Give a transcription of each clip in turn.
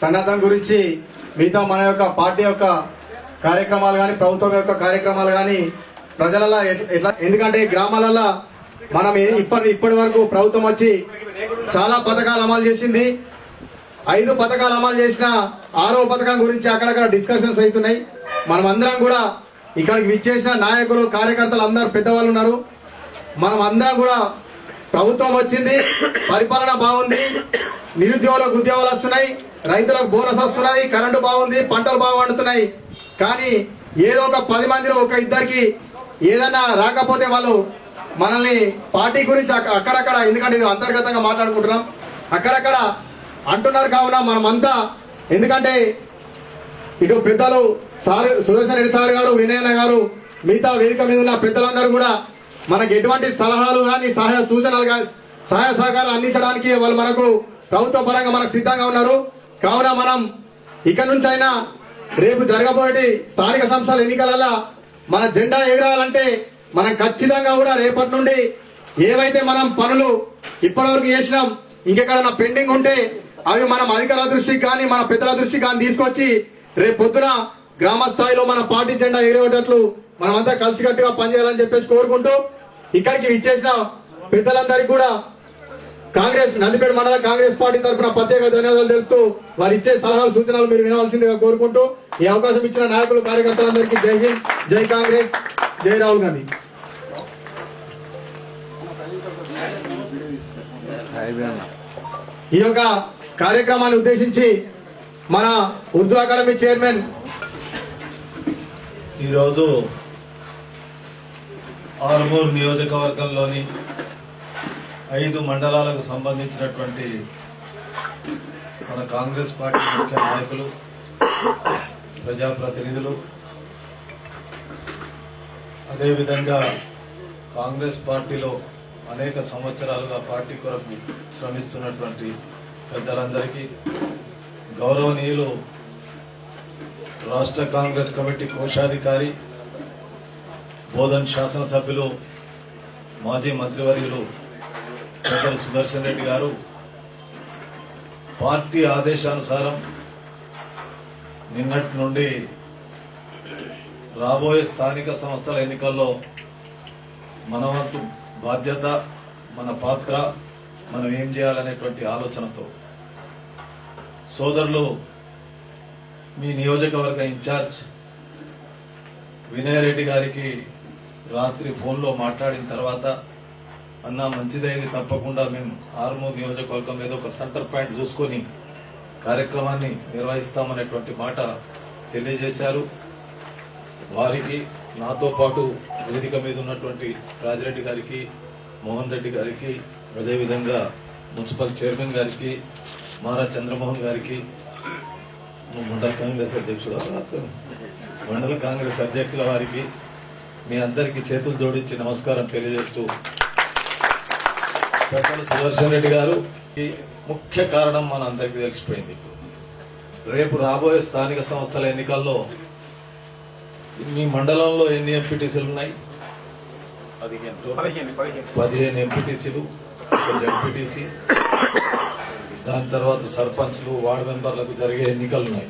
సన్నద్ధం గురించి మిగతా మన యొక్క పార్టీ యొక్క కార్యక్రమాలు కానీ ప్రభుత్వం యొక్క కార్యక్రమాలు కానీ ప్రజలలో ఎట్లా, ఎందుకంటే గ్రామాలలో మనం ఇప్పటి వరకు ప్రభుత్వం వచ్చి చాలా పథకాలు అమలు చేసింది. 5 పథకాలు అమలు చేసిన 6వ పథకం గురించి అక్కడక్కడ డిస్కషన్స్ అవుతున్నాయి. మనం అందరం కూడా ఇక్కడికి విచ్చేసిన నాయకులు కార్యకర్తలు అందరూ పెద్దవాళ్ళు ఉన్నారు. మనం అందరం కూడా ప్రభుత్వం వచ్చింది, పరిపాలన బాగుంది, నిరుద్యోగులకు ఉద్యోగాలు వస్తున్నాయి, రైతులకు బోనస్ వస్తున్నాయి, కరెంటు బాగుంది, పంటలు బాగా పండుతున్నాయి. కానీ ఏదో ఒక 10 మందిలో ఒక ఇద్దరికి ఏదైనా రాకపోతే వాళ్ళు మనల్ని పార్టీ గురించి అక్కడక్కడ, ఎందుకంటే ఇది అంతర్గతంగా మాట్లాడుకుంటున్నాం, అక్కడక్కడ అంటున్నారు. కావున మనమంతా, ఎందుకంటే ఇటు పెద్దలు సుదర్శన్ రెడ్డి సార్ గారు, వినయన గారు, మిగతా వేదిక మీద ఉన్న పెద్దలందరూ కూడా మనకు ఎటువంటి సలహాలు కానీ సహాయ సూచనలు కానీ సహాయ సహకారాలు అందించడానికి వాళ్ళు మనకు ప్రభుత్వ పరంగా మనకు సిద్ధంగా ఉన్నారు. కావున మనం ఇక్కడి నుంచి అయినా రేపు జరగబోయే స్థానిక సంస్థల ఎన్నికలలో మన జెండా ఎగరాలంటే మనం ఖచ్చితంగా కూడా రేపటి నుండి ఏవైతే మనం పనులు ఇప్పటివరకు చేసినాం, ఇంకెక్కడన్నా పెండింగ్ ఉంటే అవి మనం అధికారుల దృష్టికి కానీ మన పెద్దల దృష్టికి కానీ తీసుకొచ్చి రేపు పొద్దున గ్రామ స్థాయిలో మన పార్టీ జెండా ఎగిరేటట్లు మనమంతా కలిసికట్టుగా పనిచేయాలని చెప్పేసి కోరుకుంటూ, ఇక్కడికి ఇచ్చేసిన పెద్దలందరికీ కూడా కాంగ్రెస్ నందిపేట మండల కాంగ్రెస్ పార్టీ తరఫున ప్రత్యేక ధన్యవాదాలు తెలుపుతూ వారు ఇచ్చే సలహాలు సూచనలు మీరు వినవలసిందిగా కోరుకుంటూ, ఈ అవకాశం ఇచ్చిన నాయకులు కార్యకర్తలందరికీ జై హింద్, జై కాంగ్రెస్, జై రాహుల్ గాంధీ. ఈ యొక్క కార్యక్రమాన్ని ఉద్దేశించి మన ఉర్దూ అకాడమీ చైర్మన్ ఈరోజు ఆర్మూర్ నియోజకవర్గంలోని 5 మండలాలకు సంబంధించినటువంటి మన కాంగ్రెస్ పార్టీ ముఖ్య నాయకులు, ప్రజాప్రతినిధులు, అదేవిధంగా కాంగ్రెస్ పార్టీలో అనేక సంవత్సరాలుగా పార్టీ కొరకు శ్రమిస్తున్నటువంటి పెద్దలందరికీ, గౌరవనీయులు రాష్ట్ర కాంగ్రెస్ కమిటీ కోశాధికారి, బోధన్ శాసనసభ్యులు, మాజీ మంత్రివర్యులు పెద్దలు సుదర్శన్ రెడ్డి గారు పార్టీ ఆదేశానుసారం నిన్నటి నుండి రాబోయే స్థానిక సంస్థల ఎన్నికల్లో మన వంతు బాధ్యత, మన పాత్ర, మనం ఏం చేయాలనేటువంటి ఆలోచనతో సోదరులు మీ నియోజకవర్గ ఇన్ఛార్జ్ వినయ్ రెడ్డి గారికి రాత్రి ఫోన్లో మాట్లాడిన తర్వాత, అన్నా మంచిదైంది, తప్పకుండా మేము ఆర్మూర్ నియోజకవర్గం మీద ఒక సెంటర్ పాయింట్ చూసుకొని కార్యక్రమాన్ని నిర్వహిస్తామనేటువంటి మాట తెలియజేశారు. వారికి, నాతో పాటు వేదిక మీద ఉన్నటువంటి రాజిరెడ్డి గారికి, మోహన్ రెడ్డి గారికి, అదేవిధంగా మున్సిపల్ చైర్మన్ గారికి, మారా చంద్రమోహన్ గారికి, మండల కాంగ్రెస్ అధ్యక్షుల వారికి, మీ అందరికీ చేతులు జోడించి నమస్కారం తెలియజేస్తూ, పెద్దలు సుదర్శన్ రెడ్డి గారు ముఖ్య కారణం మన అందరికీ తెలిసిపోయింది. రేపు రాబోయే స్థానిక సంస్థల ఎన్నికల్లో మీ మండలంలో ఎన్ని ఎంపీటీసీలు ఉన్నాయి? 15 ఎంపీటీసీలు, ఒక జడ్పీటీసీ, దాని తర్వాత సర్పంచ్లు, వార్డు మెంబర్లకు జరిగే ఎన్నికలు ఉన్నాయి.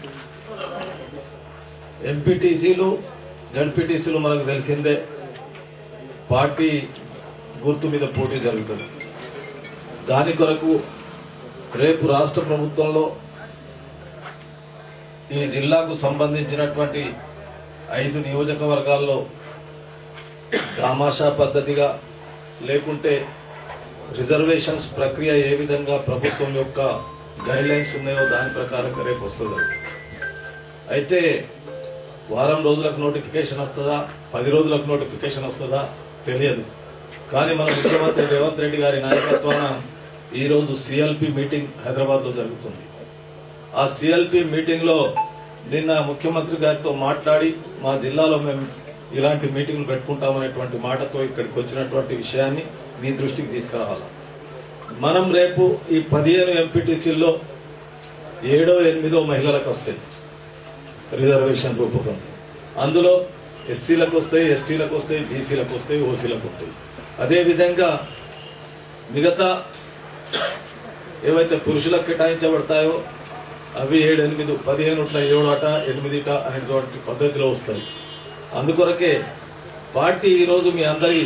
ఎంపీటీసీలు, జడ్పీటీసీలు మనకు తెలిసిందే, పార్టీ గుర్తు మీద పోటీ జరుగుతుంది. దాని కొరకు రేపు రాష్ట్ర ప్రభుత్వంలో ఈ జిల్లాకు సంబంధించినటువంటి 5 నియోజకవర్గాల్లో గ్రామాశా పద్ధతిగా, లేకుంటే రిజర్వేషన్స్ ప్రక్రియ ఏ విధంగా ప్రభుత్వం యొక్క గైడ్ లైన్స్ ఉన్నాయో దాని ప్రకారం రేపు వస్తుంది. అయితే వారం రోజులకు నోటిఫికేషన్ వస్తుందా, 10 రోజులకు నోటిఫికేషన్ వస్తుందా తెలియదు. కానీ మన ముఖ్యమంత్రి రేవంత్ రెడ్డి గారి నాయకత్వాన ఈరోజు సిఎల్పి మీటింగ్ హైదరాబాద్లో జరుగుతుంది. ఆ సిఎల్పి మీటింగ్లో నిన్న ముఖ్యమంత్రి గారితో మాట్లాడి, మా జిల్లాలో మేము ఇలాంటి మీటింగ్లు పెట్టుకుంటామనేటువంటి మాటతో ఇక్కడికి వచ్చినటువంటి విషయాన్ని మీ దృష్టికి తీసుకురావాలి. మనం రేపు ఈ 15 ఎంపీటీసీల్లో 7వ 8వ మహిళలకు వస్తాయి రిజర్వేషన్ రూపకం. అందులో ఎస్సీలకు వస్తాయి, ఎస్టీలకు వస్తాయి, బీసీలకు వస్తాయి, ఓసీలకు వస్తాయి. అదేవిధంగా మిగతా ఏవైతే పురుషులకు కేటాయించబడతాయో అవి 7, 8, 15 ఇట్లా 7 అట 8 అనేటువంటి పద్ధతిలో వస్తాయి. అందుకొరకే పార్టీ ఈరోజు మీ అందరి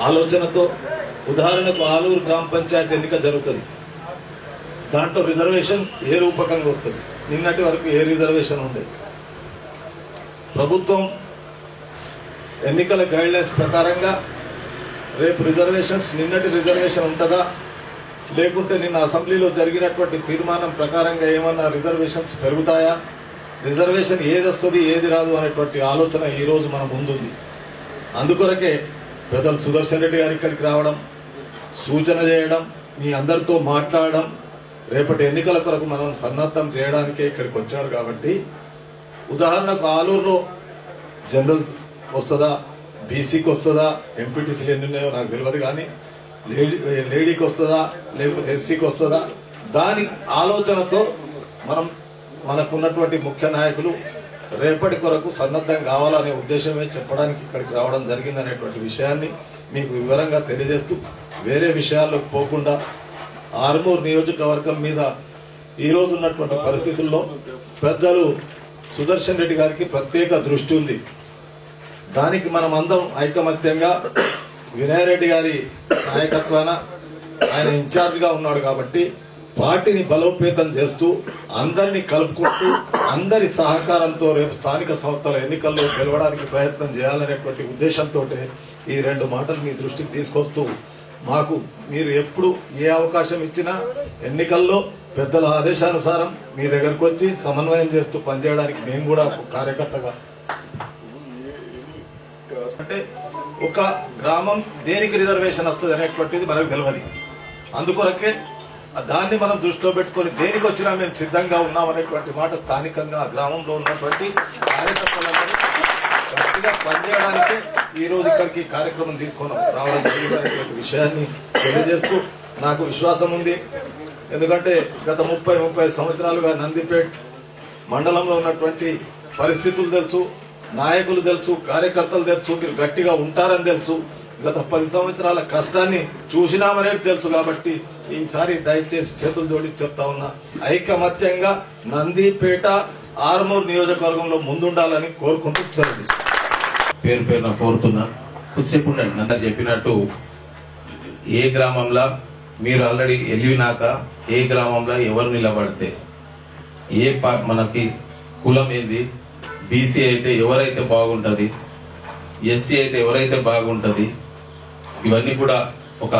ఆలోచనతో, ఉదాహరణకు ఆలూరు గ్రామ పంచాయతీ ఎన్నిక జరుగుతుంది, దాంట్లో రిజర్వేషన్ ఏ రూపకంగా వస్తుంది. నిన్నటి వరకు ఏ రిజర్వేషన్ ఉండేది. ప్రభుత్వం ఎన్నికల గైడ్లైన్స్ ప్రకారంగా రేపు రిజర్వేషన్స్, నిన్నటి రిజర్వేషన్ ఉంటుందా, లేకుంటే నిన్న అసెంబ్లీలో జరిగినటువంటి తీర్మానం ప్రకారంగా ఏమన్నా రిజర్వేషన్స్ పెరుగుతాయా, రిజర్వేషన్ ఏది వస్తుంది ఏది రాదు అనేటువంటి ఆలోచన ఈరోజు మన ముందుంది. అందుకొరకే పెద్దలు సుదర్శన్ రెడ్డి గారు ఇక్కడికి రావడం, సూచన చేయడం, మీ అందరితో మాట్లాడడం, రేపటి ఎన్నికల కొరకు మనం సన్నద్ధం చేయడానికే ఇక్కడికి వచ్చారు. కాబట్టి ఉదాహరణకు ఆలూరులో జనరల్ వస్తుందా, బీసీకి వస్తుందా, ఎంపీటీసీలు ఎన్ని ఉన్నాయో నాకు తెలియదు, కానీ లేడీకి వస్తుందా లేకపోతే ఎస్సీకి వస్తుందా, దాని ఆలోచనతో మనకున్నటువంటి ముఖ్య నాయకులు రేపటి కొరకు సన్నద్ధం కావాలనే ఉద్దేశమే చెప్పడానికి ఇక్కడికి రావడం జరిగిందనేటువంటి విషయాన్ని మీకు వివరంగా తెలియజేస్తూ, వేరే విషయాల్లోకి పోకుండా ఆర్మూర్ నియోజకవర్గం మీద ఈరోజు ఉన్నటువంటి పరిస్థితుల్లో పెద్దలు సుదర్శన్ రెడ్డి గారికి ప్రత్యేక దృష్టి ఉంది. దానికి మనం అందరం ఐకమత్యంగా వినయ్ రెడ్డి గారి నాయకత్వాన, ఆయన ఇన్ఛార్జిగా ఉన్నాడు కాబట్టి పార్టీని బలోపేతం చేస్తూ అందరినీ కలుపుకుంటూ అందరి సహకారంతో రేపు స్థానిక సంస్థల ఎన్నికల్లో గెలవడానికి ప్రయత్నం చేయాలనేటువంటి ఉద్దేశంతో ఈ 2 మాటలు మీ దృష్టికి తీసుకొస్తూ, మాకు మీరు ఎప్పుడు ఏ అవకాశం ఇచ్చినా ఎన్నికల్లో పెద్దల ఆదేశానుసారం మీ దగ్గరకు వచ్చి సమన్వయం చేస్తూ పనిచేయడానికి మేము కూడా ఒక కార్యకర్తగా, అంటే ఒక గ్రామం దేనికి రిజర్వేషన్ వస్తుంది అనేటువంటిది మనకు తెలియదు. అందుకొరకే దాన్ని మనం దృష్టిలో పెట్టుకొని దేనికి వచ్చినా మేము సిద్ధంగా ఉన్నామనేటువంటి మాట స్థానికంగా ఆ గ్రామంలో ఉన్నటువంటి కార్యకర్తలందరూ గట్టిగా పనిచేయడానికే ఈ రోజు ఇక్కడికి కార్యక్రమం తీసుకొని రావడం జరిగినటువంటి విషయాన్ని తెలియజేస్తూ, నాకు విశ్వాసం ఉంది. ఎందుకంటే గత 30-35 సంవత్సరాలుగా నందిపేట్ మండలంలో ఉన్నటువంటి పరిస్థితులు తెలుసు, నాయకులు తెలుసు, కార్యకర్తలు తెలుసు, మీరు గట్టిగా ఉంటారని తెలుసు, గత 10 సంవత్సరాల కష్టాన్ని చూసినామనేది తెలుసు. కాబట్టి ఈసారి దయచేసి చేతులు జోడించి చెప్తా ఉన్నా, ఐకమత్యంగా నందిపేట ఆర్మూర్ నియోజకవర్గంలో ముందుండాలని కోరుకుంటూ సెలవు. పేరు పేరున కోరుతున్నా, కొద్దిసేపు ఉండండి. నన్ను చెప్పినట్టు ఏ గ్రామంలో మీరు ఆల్రెడీ వెళ్ళినాక ఏ గ్రామంలో ఎవరు నిలబడితే మనకి కులం ఏంది, బీసీ అయితే ఎవరైతే బాగుంటుంది, ఎస్సీ అయితే ఎవరైతే బాగుంటుంది, ఇవన్నీ కూడా ఒక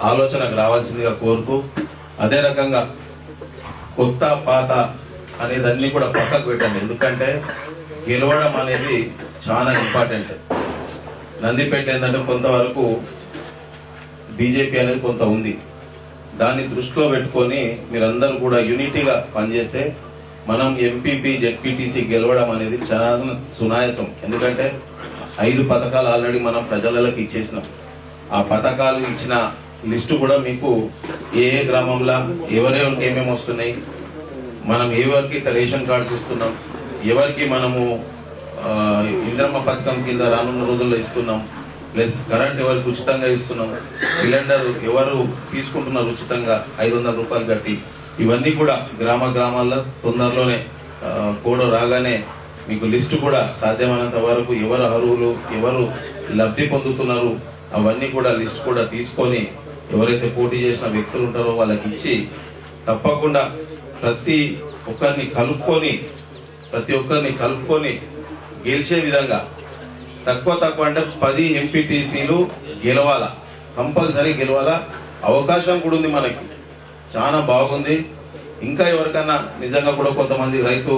ఆలోచనకు రావాల్సిందిగా కోరుతూ, అదే రకంగా కొత్త పాత అనేదన్నీ కూడా పక్కకు పెట్టండి. ఎందుకంటే గెలవడం అనేది చాలా ఇంపార్టెంట్. నందిపేట ఏంటంటే కొంతవరకు బీజేపీ అనేది కొంత ఉంది, దాన్ని దృష్టిలో పెట్టుకొని మీరందరూ కూడా యూనిటీగా పనిచేస్తే మనం ఎంపీపీ జెడ్పీటీసీ గెలవడం అనేది చాలా సునాయాసం. ఎందుకంటే 5 పథకాలు ఆల్రెడీ మనం ప్రజలకు ఇచ్చేసినాం. ఆ పథకాలు ఇచ్చిన లిస్టు కూడా మీకు ఏ గ్రామంలో ఎవరెవరికి ఏమేమి వస్తున్నాయి, మనం ఎవరికి రేషన్ కార్డ్స్ ఇస్తున్నాం, ఎవరికి మనము ఇంద్రమ్మ పథకం కింద రానున్న రోజుల్లో ఇస్తున్నాం, ప్లస్ కరెంట్ ఎవరికి ఉచితంగా ఇస్తున్నాం, సిలిండర్ ఎవరు తీసుకుంటున్నారు ఉచితంగా 500 రూపాయలు కట్టి, ఇవన్నీ కూడా గ్రామాల్లో తొందరలోనే కోడ్ రాగానే మీకు లిస్టు కూడా సాధ్యమైనంత వరకు ఎవరు అర్హులు, ఎవరు లబ్ధి పొందుతున్నారు, అవన్నీ కూడా లిస్ట్ కూడా తీసుకొని ఎవరైతే పోటీ చేసిన వ్యక్తులు ఉంటారో వాళ్ళకి ఇచ్చి తప్పకుండా ప్రతి ఒక్కరిని కలుపుకొని గెలిచే విధంగా తక్కువ అంటే 10 ఎంపీటీసీలు గెలవాలా, కంపల్సరీ గెలవాలా. అవకాశం కూడా ఉంది మనకి, చాలా బాగుంది. ఇంకా ఎవరికన్నా నిజంగా కూడా కొంతమంది రైతు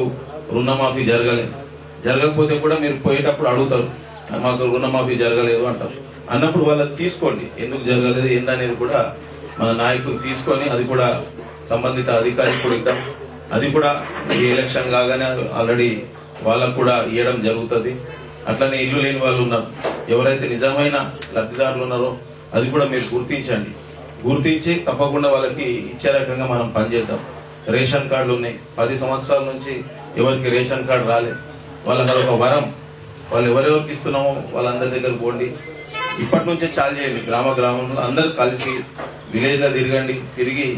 రుణమాఫీ జరగకపోతే కూడా మీరు పోయేటప్పుడు అడుగుతారు, మాకు రుణమాఫీ జరగలేదు అంటారు. అన్నప్పుడు వాళ్ళకి తీసుకోండి, ఎందుకు జరగలేదు ఏందనేది కూడా మన నాయకులు తీసుకొని అది కూడా సంబంధిత అధికారికి కూడా ఇద్దాం. అది కూడా ఈ ఎలక్షన్ కాగానే ఆల్రెడీ వాళ్ళకు కూడా ఇవ్వడం జరుగుతుంది. అట్లనే ఇల్లు లేని వాళ్ళు ఉన్నారు, ఎవరైతే నిజమైన లబ్ధిదారులు ఉన్నారో అది కూడా మీరు గుర్తించి తప్పకుండా వాళ్ళకి ఇచ్చే రకంగా మనం పనిచేద్దాం. రేషన్ కార్డులు ఉన్నాయి, 10 సంవత్సరాల నుంచి ఎవరికి రేషన్ కార్డు రాలే, వాళ్ళకి అదొక వరం. వాళ్ళు ఎవరెవరికి ఇస్తున్నామో వాళ్ళందరి దగ్గర పోండి, ఇప్పటి నుంచే చాలు చేయండి. గ్రామంలో అందరు కలిసి విలేజ్ లో తిరిగి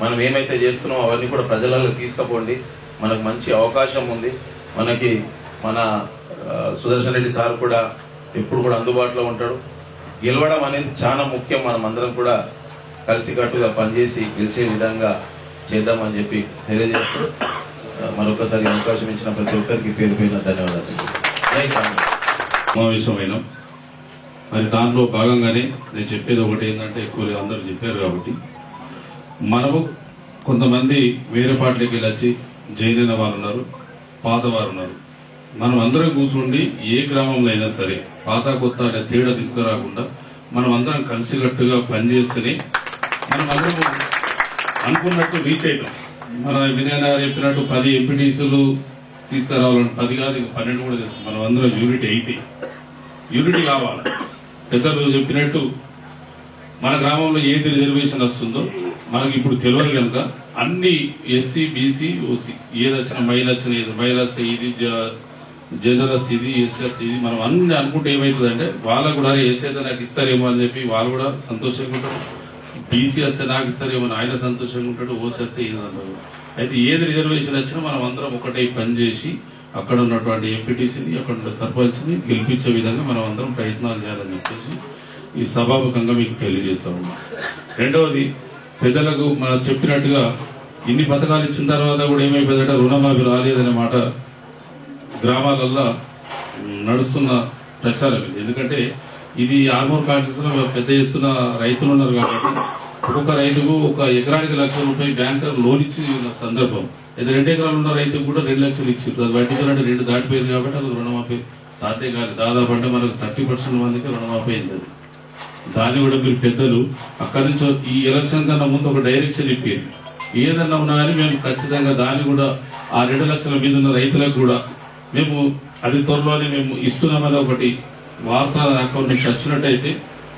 మనం ఏమైతే చేస్తున్నామో అవన్నీ కూడా ప్రజలలో తీసుకుపోండి. మనకు మంచి అవకాశం ఉంది. మనకి మన సుదర్శన్ రెడ్డి సార్ కూడా ఎప్పుడు కూడా అందుబాటులో ఉంటాడు. గెలవడం అనేది చాలా ముఖ్యం. మనం అందరం కూడా కలిసికట్టుగా పనిచేసి గెలిచే విధంగా చేద్దామని చెప్పి తెలియజేస్తూ మరొకసారి అవకాశం ఇచ్చిన ప్రతి ఒక్కరికి పేరు పేరున ధన్యవాదాలు. జై కాంగ్రెస్. సమావేశమైన మరి దాంట్లో భాగంగానే నేను చెప్పేది ఒకటి ఏంటంటే, ఎక్కువ అందరూ చెప్పారు కాబట్టి మనము కొంతమంది వేరే పార్టీకి వెళ్ళొచ్చి జైన్ అయిన వారు ఉన్నారు, పాత వారు ఉన్నారు. మనం అందరం కూర్చుండి ఏ గ్రామంలో అయినా సరే పాత కొత్త అనే తేడా తీసుకురాకుండా మనం అందరం కలిసికట్టుగా పనిచేస్తేనే మనం అందరం అనుకున్నట్టు రీచ్ అవుతాం. మన వినయ్ గారు చెప్పినట్టు 10 ఎంపీటీసీలు తీసుకురావాలని 10 కాదు 12 కూడా చేస్తాం. మనం అందరం యూనిటీ కావాలి. పెద్దలు చెప్పినట్టు మన గ్రామంలో ఏది రిజర్వేషన్ వస్తుందో మనకి ఇప్పుడు తెలియదు కనుక అన్ని ఎస్సీ బీసీ ఓసీ ఏది వచ్చినా మహిళస్ ఇది జనరల్స్ ఇది ఎస్సీ ఇది మనం అన్ని అనుకుంటే ఏమవుతుందంటే వాళ్ళకు కూడా ఎస్సీ అయితే నాకు ఇస్తారేమో అని చెప్పి వాళ్ళు కూడా సంతోషంగా ఉంటారు. బీసీ వస్తే నాకు ఇస్తారేమో ఆయన సంతోషంగా ఉంటాడు. ఓసీ వస్తే ఇది అంటారు. అయితే ఏది రిజర్వేషన్ వచ్చినా మనం అందరం ఒకటే పని చేసి అక్కడ ఉన్నటువంటి ఎంపీటీసీని అక్కడ ఉన్న సర్పంచ్ని గెలిపించే విధంగా మనం అందరం ప్రయత్నాలు చేయాలని చెప్పేసి ఈ సభాముఖంగా మీకు తెలియజేస్తా ఉన్నాం. రెండవది, పెద్దలకు మనం చెప్పినట్టుగా ఇన్ని పథకాలు ఇచ్చిన తర్వాత కూడా ఏమైపోయిందంటే రుణమాఫీ రాలేదనే మాట గ్రామాలల్లో నడుస్తున్న ప్రచారం ఇది. ఎందుకంటే ఇది ఆర్మూర్ కాన్స్టిట్యూన్స్ లో పెద్ద ఎత్తున రైతులు ఉన్నారు కాబట్టి ఒక్కొక్క రైతుకు 1 ఎకరానికి ₹1,00,000 బ్యాంకర్ లోన్ ఇచ్చిన సందర్భం. అయితే 2 ఎకరాలు ఉన్న రైతుకు కూడా 2 లక్షలు ఇచ్చారు. అది పట్టుదలంటే 2 దాటిపోయింది కాబట్టి అది రుణమాఫీ సాధ్యం కాదు. దాదాపు అంటే మనకు 30% మందికి రుణమాఫీ అయింది. దాన్ని కూడా మీరు పెద్దలు అక్కడి నుంచి ఈ ఎలక్షన్ కన్నా ముందు ఒక డైరెక్షన్ ఇప్పారు. ఏదన్నా ఉన్నా కానీ మేము ఖచ్చితంగా దాన్ని కూడా ఆ 2 లక్షల మీద ఉన్న రైతులకు కూడా మేము అది త్వరలోనే మేము ఇస్తున్నామని ఒకటి వార్తా అకౌంట్ నుంచి వచ్చినట్టయితే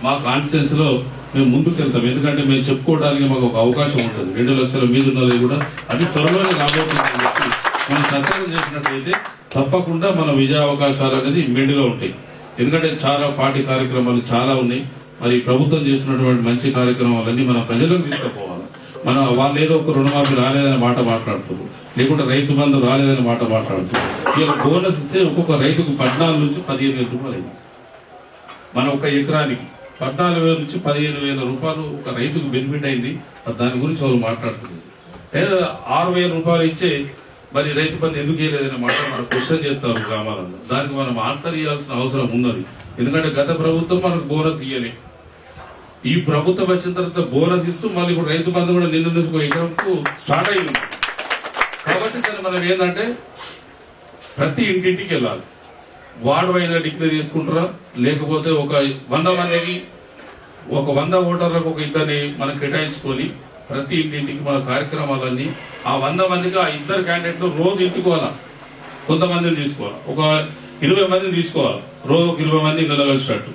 మా కాన్స్టిట్యూన్స్ లో మేము ముందుకు వెళ్తాం. ఎందుకంటే మేము చెప్పుకోవడానికి మాకు ఒక అవకాశం ఉంటుంది. 2 లక్షల మీద ఉన్నది కూడా అది త్వరలోనే రాబోతుందని చెప్పి మనం సంతకం చేసినట్టయితే తప్పకుండా మన విజయ అవకాశాలు అనేది మెండుగా ఉంటాయి. ఎందుకంటే చాలా పార్టీ కార్యక్రమాలు చాలా ఉన్నాయి. మరి ప్రభుత్వం చేస్తున్నటువంటి మంచి కార్యక్రమాలన్నీ మన ప్రజలకు తీసుకుపోవాలి. మనం వాళ్ళు ఏదో ఒక రుణమాఫీ రాలేదనే మాట మాట్లాడుతున్నారు, లేకుంటే రైతు బంధు రాలేదనే మాట మాట్లాడుతున్నారు. ఇలా బోనస్ ఇస్తే ఒక్కొక్క రైతుకు 14 నుంచి 15,000 రూపాయలు అయింది. మన 1 ఎకరానికి 14,000 నుంచి 15,000 రూపాయలు ఒక రైతుకు బెనిఫిట్ అయింది. దాని గురించి వాళ్ళు మాట్లాడుతున్నారు. లేదా 6,000 రూపాయలు ఇచ్చే మరి రైతు బంధు ఎందుకు వేయలేదనే మాట మనం క్వశ్చన్ చేస్తారు గ్రామాలలో. దానికి మనం ఆన్సర్ ఇవ్వాల్సిన అవసరం ఉన్నది. ఎందుకంటే గత ప్రభుత్వం మనకు బోనస్ ఇయ్యలే. ఈ ప్రభుత్వం వచ్చిన తర్వాత బోనస్ ఇస్తూ మళ్ళీ ఇప్పుడు రైతు బంధు కూడా నిన్న నుంచి 1 ఎకరంకు స్టార్ట్ అయింది. కాబట్టి దాన్ని మనం ఏంటంటే ప్రతి ఇంటింటికి వెళ్ళాలి. వార్డు వైజ్ డిక్లేర్ చేసుకుంటారా, లేకపోతే ఒక 100 మందికి 100 ఓటర్లకు ఒక ఇద్దరిని మనం కేటాయించుకొని ప్రతి ఇంటింటికి మన కార్యక్రమాలన్నీ ఆ 100 మందికి ఆ 2 క్యాండిడేట్లు రోజు ఇంటికోవాలా. కొంతమందిని తీసుకోవాలి, ఒక 20 మందిని తీసుకోవాలి. రోజు ఒక 20 మంది నిలగలిసినట్టు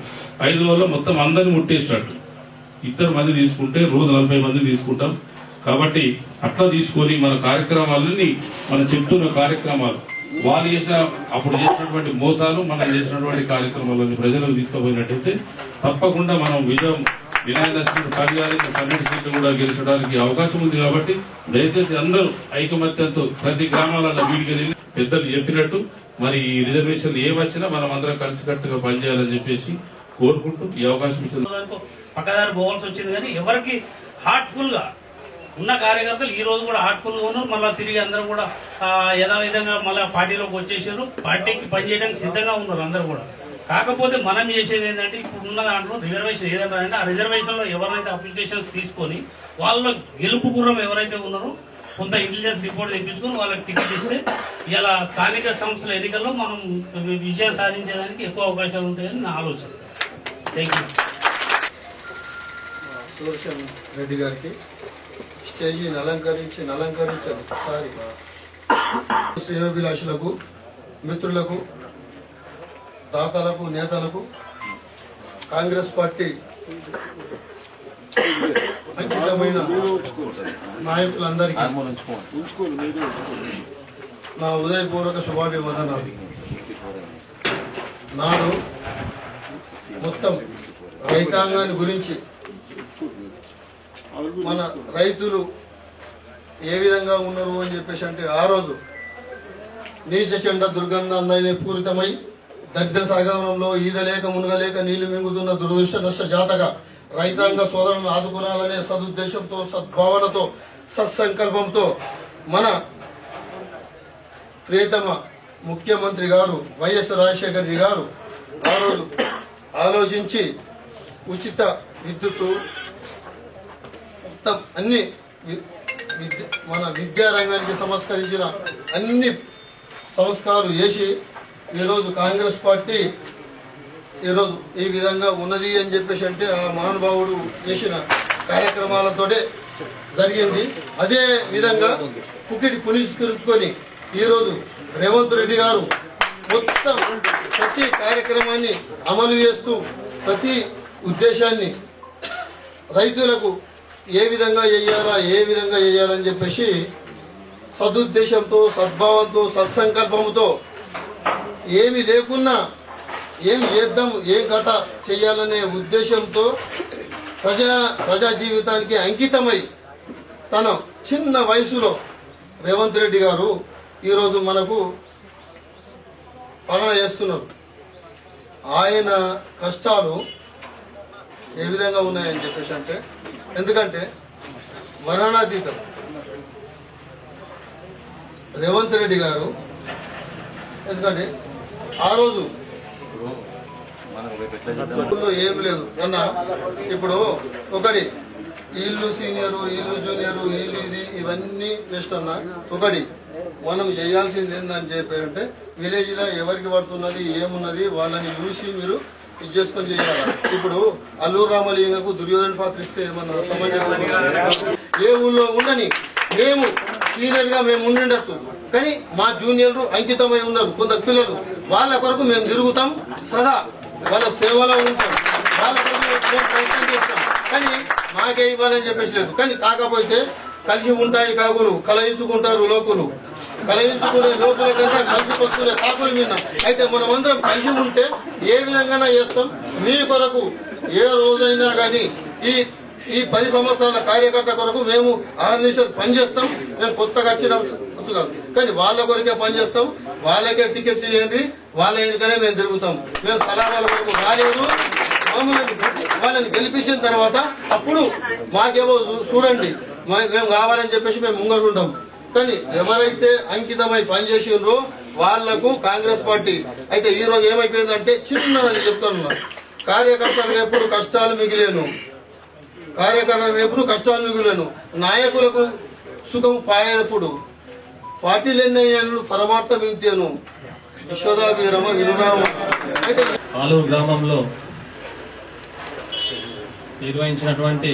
5 రోజుల్లో మొత్తం అందరిని ముట్టేసినట్టు 2 మంది తీసుకుంటే రోజు 40 మంది తీసుకుంటాం. కాబట్టి అట్లా తీసుకొని మన కార్యక్రమాలన్నీ మనం చెప్తున్న కార్యక్రమాలు వాళ్ళు చేసిన అప్పుడు చేసినటువంటి మోసాలు మనం చేసినటువంటి కార్యక్రమాలన్నీ ప్రజలకు తీసుకుపోయినట్టయితే తప్పకుండా మనం విజయం వినాయక 12 సీట్లు కూడా గెలిచడానికి అవకాశం ఉంది. కాబట్టి దయచేసి అందరూ ఐకమత్యంతో ప్రతి గ్రామాలలో వీడికి వెళ్ళి పెద్దలు చెప్పినట్టు మరి ఈ రిజర్వేషన్లు ఏమొచ్చినా మనం అందరం కలిసికట్టుగా పనిచేయాలని చెప్పేసి కోరుకుంటూ ఈ అవకాశం ఇచ్చింది. పక్కదారి పోవాల్సి వచ్చింది. కానీ ఎవరికి హార్ట్ఫుల్ గా ఉన్న కార్యకర్తలు ఈ రోజు కూడా హార్ట్ఫుల్ గా ఉన్నారు. మళ్ళీ తిరిగి అందరూ కూడా యథావిధంగా మళ్ళీ పార్టీలోకి వచ్చేసారు. పార్టీకి పనిచేయడానికి సిద్ధంగా ఉన్నారు అందరూ కూడా. కాకపోతే మనం చేసేది ఏంటంటే ఇప్పుడు ఉన్న దాంట్లో రిజర్వేషన్ ఏదైనా అంటే ఆ రిజర్వేషన్ లో ఎవరైతే అప్లికేషన్స్ తీసుకొని వాళ్ళ గెలుపు గుర్రం ఎవరైతే ఉన్నారో కొంత ఇంటెలిజెన్స్ రిపోర్ట్ తెప్పించుకొని వాళ్ళకి టికెట్ ఇస్తే ఇలా స్థానిక సంస్థల ఎన్నికల్లో మనం విజయం సాధించేదానికి ఎక్కువ అవకాశాలు ఉంటాయని నా ఆలోచన. Thank you. సుదర్శన్ రెడ్డి గారికి స్టేజీని అలంకరించి ఒకసారి శ్రేయోభిలాషులకు, మిత్రులకు, దాతలకు, నేతలకు, కాంగ్రెస్ పార్టీ అంకితమైన నాయకులందరికీ నా ఉదయపూర్వక శుభాభివందనాలు. నాడు మొత్తం రైతాంగాన్ని గురించి మన రైతులు ఏ విధంగా ఉన్నారు అని చెప్పేసి అంటే ఆ రోజు నీచచండ దుర్గంధాన్ని పూరితమై దరిద్ర సాగరంలో ఈదలేక మునగలేక నీళ్లు మింగుతున్న దురదృష్ట నష్ట జాతగా రైతాంగ సోదరులను ఆదుకోవాలనే సదుద్దేశంతో సద్భావనతో సత్సంకల్పంతో మన ప్రియతమ ముఖ్యమంత్రి గారు వైఎస్ రాజశేఖర రెడ్డి గారు ఆ రోజు ఆలోచించి ఉచిత విద్యుత్తు మొత్తం అన్ని మన విద్యారంగానికి సంస్కరించిన అన్ని సంస్కారాలు చేసి ఈరోజు కాంగ్రెస్ పార్టీ ఈరోజు ఈ విధంగా ఉన్నది అని చెప్పేసి అంటే ఆ మహానుభావుడు చేసిన కార్యక్రమాలతోటే జరిగింది. అదే విధంగా పుకిడి పునీస్కరించుకొని ఈరోజు రేవంత్ రెడ్డి గారు మొత్తం ప్రతి కార్యక్రమాన్ని అమలు చేస్తూ ప్రతి ఉద్దేశాన్ని రైతులకు ఏ విధంగా చేయాలని చెప్పేసి సదుద్దేశంతో సద్భావంతో సత్సంకల్పంతో ఏమి లేకున్నా ఏం చేద్దాం ఏం కథ చేయాలనే ఉద్దేశంతో ప్రజా జీవితానికి అంకితమై తన చిన్న వయసులో రేవంత్ రెడ్డి గారు ఈరోజు మనకు పాలన చేస్తున్నారు. ఆయన కష్టాలు ఏ విధంగా ఉన్నాయని చెప్పేసి అంటే ఎందుకంటే వర్ణనాతీతం రేవంత్ రెడ్డి గారు ఎందుకంటే ఆ రోజు ఏమి లేదు అన్న ఇప్పుడు ఒకటి ఇల్లు సీనియరు ఇల్లు జూనియరు ఇల్లు ఇది ఇవన్నీ వేస్ట్ అన్న. ఒకటి మనం చేయాల్సింది ఏందని చెప్పారంటే విలేజ్ లో ఎవరికి పడుతున్నది ఏమున్నది వాళ్ళని చూసి మీరు ఇది చేసుకొని చేయాలి. ఇప్పుడు అల్లూరు రామలింగకు దుర్యోధన పాత్ర ఇస్తే ఏమన్నా సమాజం ఏ ఊళ్ళో ఉండని మేము సీనియర్ గా మేము ఉండిండొచ్చు కానీ మా జూనియర్లు అంకితమై ఉన్నారు కొందరు పిల్లలు వాళ్ళ కొరకు మేము తిరుగుతాం సదా వాళ్ళ సేవలో ఉంటాం వాళ్ళ కొరకు మేము ప్రయత్నం చేస్తాం కానీ మాకే ఇవ్వాలని చెప్పేసి లేదు. కానీ కాకపోతే కలిసి ఉంటాయి కాకులు కలయించుకుంటారు లోకులు కలయించుకునే లోకుల కంటే కలిసిపోతున్న కాకులు విన్నాం. అయితే మనమందరం కలిసి ఉంటే ఏ విధంగా చేస్తాం మీ కొరకు ఏ రోజైనా కానీ ఈ 10 సంవత్సరాల కార్యకర్త కొరకు మేము 6 నిమిషాలు పనిచేస్తాం. మేము కొత్తగా వచ్చిన కాదు కానీ వాళ్ళ కొరకే పనిచేస్తాం. వాళ్ళకే టికెట్ చేయండి వాళ్ళ ఎన్నికనే మేము తిరుగుతాం. మేము సలహాల కొరకు రాలేదు. వాళ్ళని గెలిపించిన తర్వాత అప్పుడు మాకేమో చూడండి మేము కావాలని చెప్పేసి మేము ముంగడుంటాం. కానీ ఎవరైతే అంకితమై పనిచేసినరో వాళ్లకు కాంగ్రెస్ పార్టీ అయితే ఈ రోజు ఏమైపోయిందంటే చిన్న చెప్తాను కార్యకర్తలకు ఎప్పుడు కష్టాలు మిగిలేను నాయకులకు సుఖం పాయేప్పుడు పార్టీలు ఎన్నయ్యాను పరమార్థం ఇంతేను విశ్వదాభిరమ వినురామ. అయితే ఆలూరు గ్రామంలో నిర్వహించినటువంటి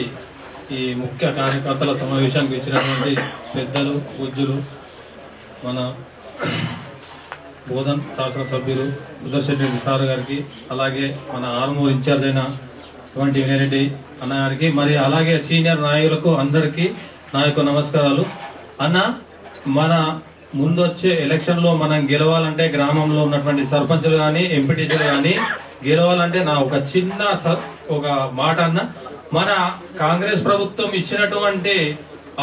ఈ ముఖ్య కార్యకర్తల సమావేశానికి ఇచ్చినటువంటి పెద్దలు పూజ్యులు మన బోధన్ శాసనసభ్యులు సుదర్శన్ రెడ్డి సార్ గారికి అలాగే మన ఆర్మూర్ ఇన్ఛార్జ్ అయిన వినయరెడ్డి అన్న గారికి మరి అలాగే సీనియర్ నాయకులకు అందరికీ నా యొక్క నమస్కారాలు. అన్న మన ముందొచ్చే ఎలక్షన్ లో మనం గెలవాలంటే గ్రామంలో ఉన్నటువంటి సర్పంచులు గాని ఎంపీటీసీలు గాని గెలవాలంటే నా ఒక చిన్న ఒక మాట అన్న మన కాంగ్రెస్ ప్రభుత్వం ఇచ్చినటువంటి